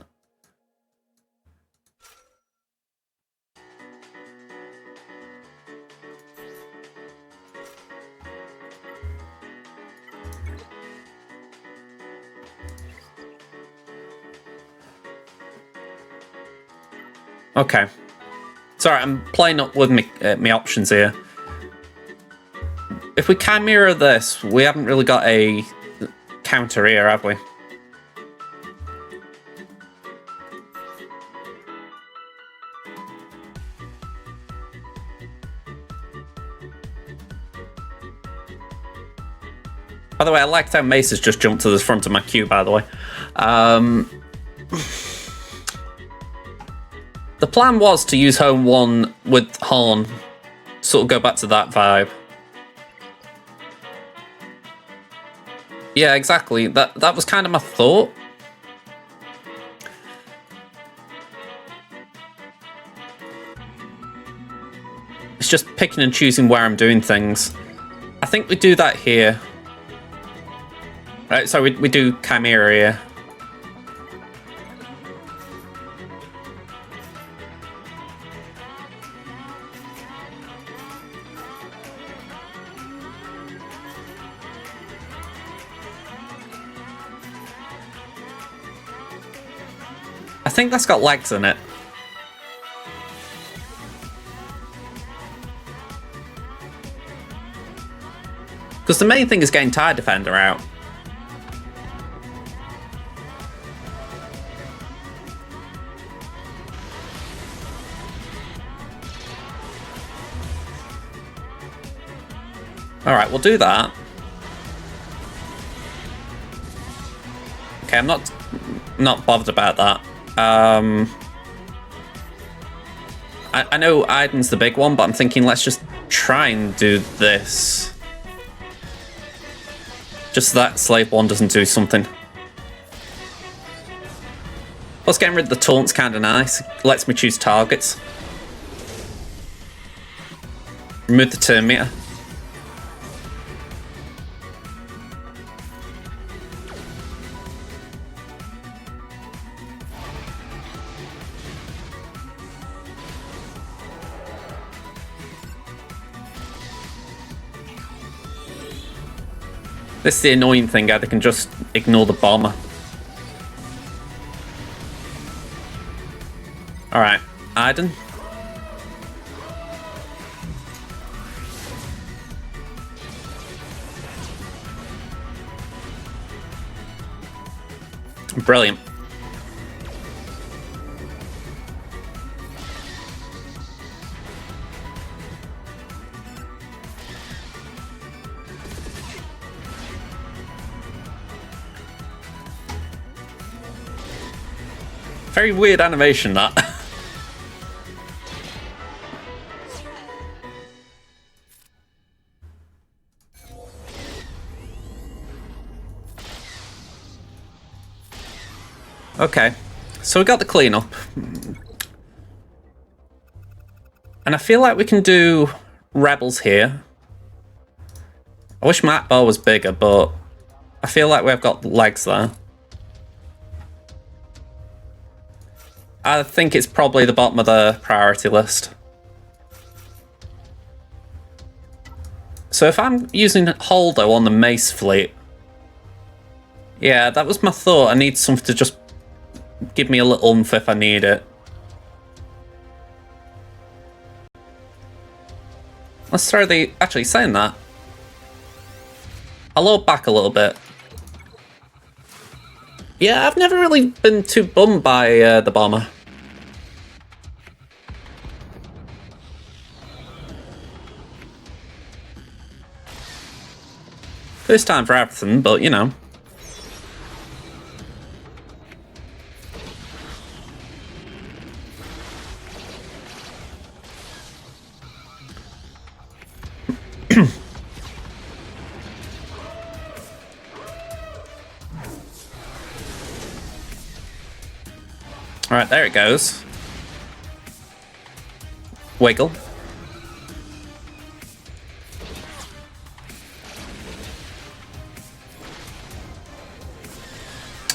Okay. Sorry, I'm playing up with me options here. If we Chimera this, we haven't really got a counter here, have we? By the way, I liked how Mace has just jumped to the front of my queue, by the way. The plan was to use Home 1 with Horn, sort of go back to that vibe. Yeah, exactly. That was kind of my thought. It's just picking and choosing where I'm doing things. I think we do that here. Right, so we do Chimera here. I think that's got legs in it. Because the main thing is getting TIE Defender out. Alright, we'll do that. Okay, I'm not bothered about that. I know Iden's the big one, but I'm thinking let's just try and do this. Just so that Slave 1 doesn't do something. Plus getting rid of the taunts kinda nice. Lets me choose targets. Remove the turn meter. This is the annoying thing, they can just ignore the bomber. Alright, Iden. Brilliant. Very weird animation, that. Okay, so we got the cleanup. And I feel like we can do rebels here. I wish my bar was bigger, but I feel like we've got legs there. I think it's probably the bottom of the priority list. So if I'm using Holdo on the Mace fleet, yeah, that was my thought. I need something to just give me a little oomph if I need it. Let's throw the... Actually, saying that, I'll load back a little bit. Yeah, I've never really been too bummed by the bomber. First time for everything, but you know. Alright, there it goes. Wiggle.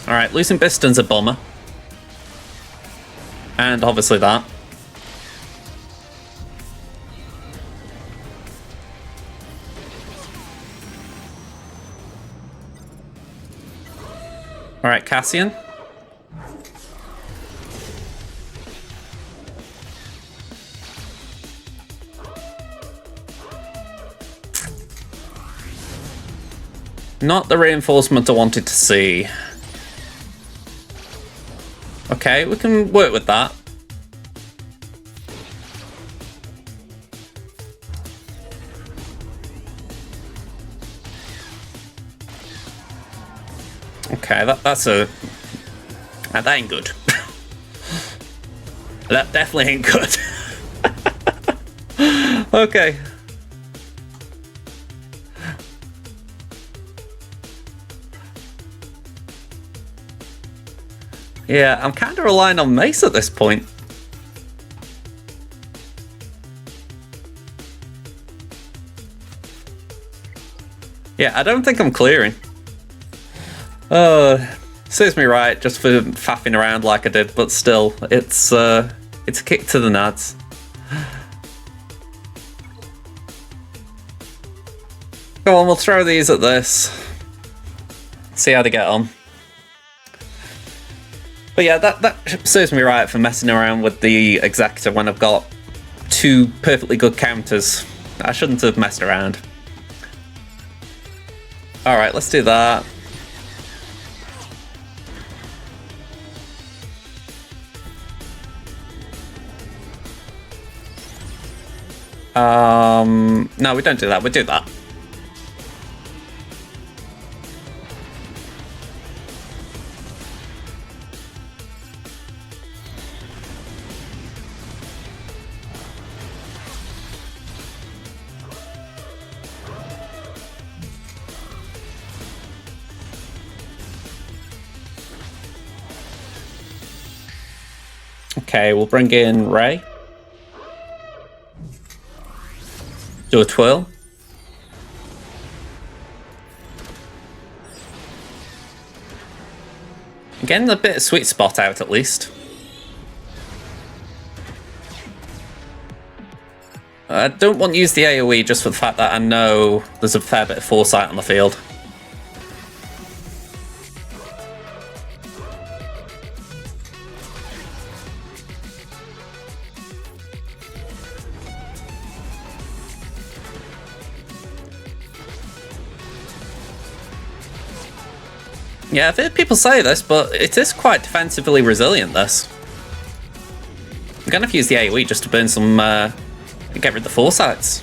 Alright, losing Biston's a bomber. And obviously that. Alright, Cassian. Not the reinforcement I wanted to see. Okay, we can work with that. Okay, that's a... that ain't good. That definitely ain't good. Okay. Yeah, I'm kind of relying on Mace at this point. Yeah, I don't think I'm clearing. Serves me right just for faffing around like I did, but still, it's a kick to the nuts. Go on, we'll throw these at this. See how they get on. But yeah, that serves me right for messing around with the Executor when I've got two perfectly good counters. I shouldn't have messed around. Alright, let's do that. No, we don't do that. We do that. Okay, we'll bring in Ray. Do a twirl. Getting a bit of sweet spot out at least. I don't want to use the AoE just for the fact that I know there's a fair bit of foresight on the field. Yeah, I've heard people say this, but it is quite defensively resilient, this. I'm gonna have to use the AoE just to burn some, get rid of the foresights.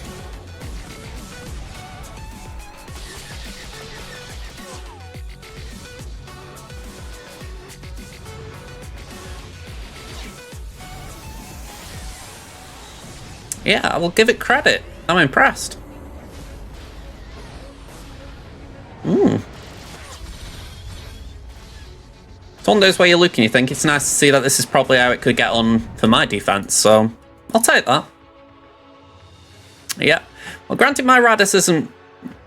Yeah, I will give it credit. I'm impressed. It's one of those where you look and you think it's nice to see that this is probably how it could get on for my defense, so I'll take that. Yeah. Well, granted, my Radis isn't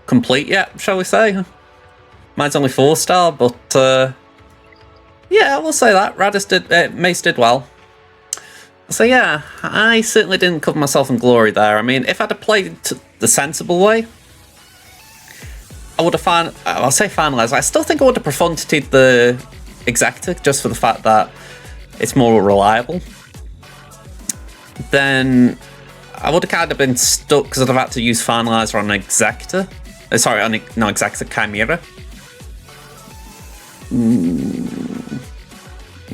complete yet, shall we say. Mine's only 4-star, but yeah, I will say that. Radis did, Mace did well. So yeah, I certainly didn't cover myself in glory there. I mean, if I'd have played the sensible way, I would have I'll say finalised. I still think I would have preferred the Exacta, just for the fact that it's more reliable. Then I would have kind of been stuck because I'd have had to use Finalizer on Exacta. Sorry, on Exacta, Chimera.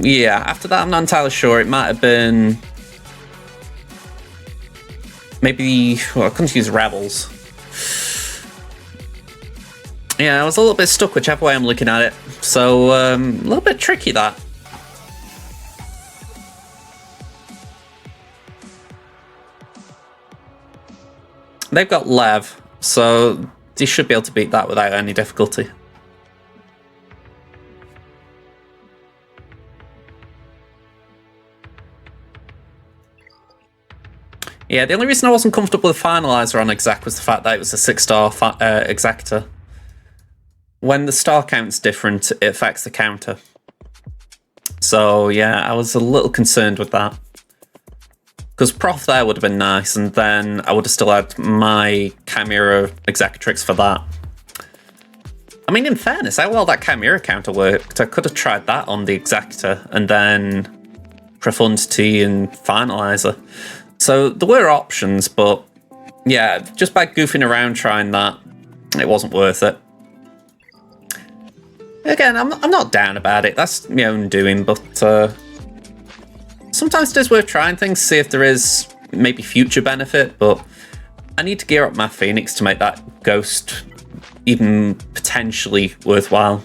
Yeah, after that I'm not entirely sure. It might have been maybe, well, I couldn't use Rebels. Yeah, I was a little bit stuck whichever way I'm looking at it. So, a little bit tricky, that. They've got Lev, so they should be able to beat that without any difficulty. Yeah, the only reason I wasn't comfortable with Finalizer on Exact was the fact that it was a 6-star Exacta. When the star count's different, it affects the counter. So yeah, I was a little concerned with that. Because Prof there would have been nice, and then I would have still had my Chimera Executrix for that. I mean, in fairness, how well that Chimera counter worked. I could have tried that on the Exacta, and then Profundity and Finalizer. So there were options, but yeah, just by goofing around trying that, it wasn't worth it. Again, I'm not down about it. That's my own doing, but sometimes it is worth trying things, see if there is maybe future benefit, but I need to gear up my Phoenix to make that Ghost even potentially worthwhile.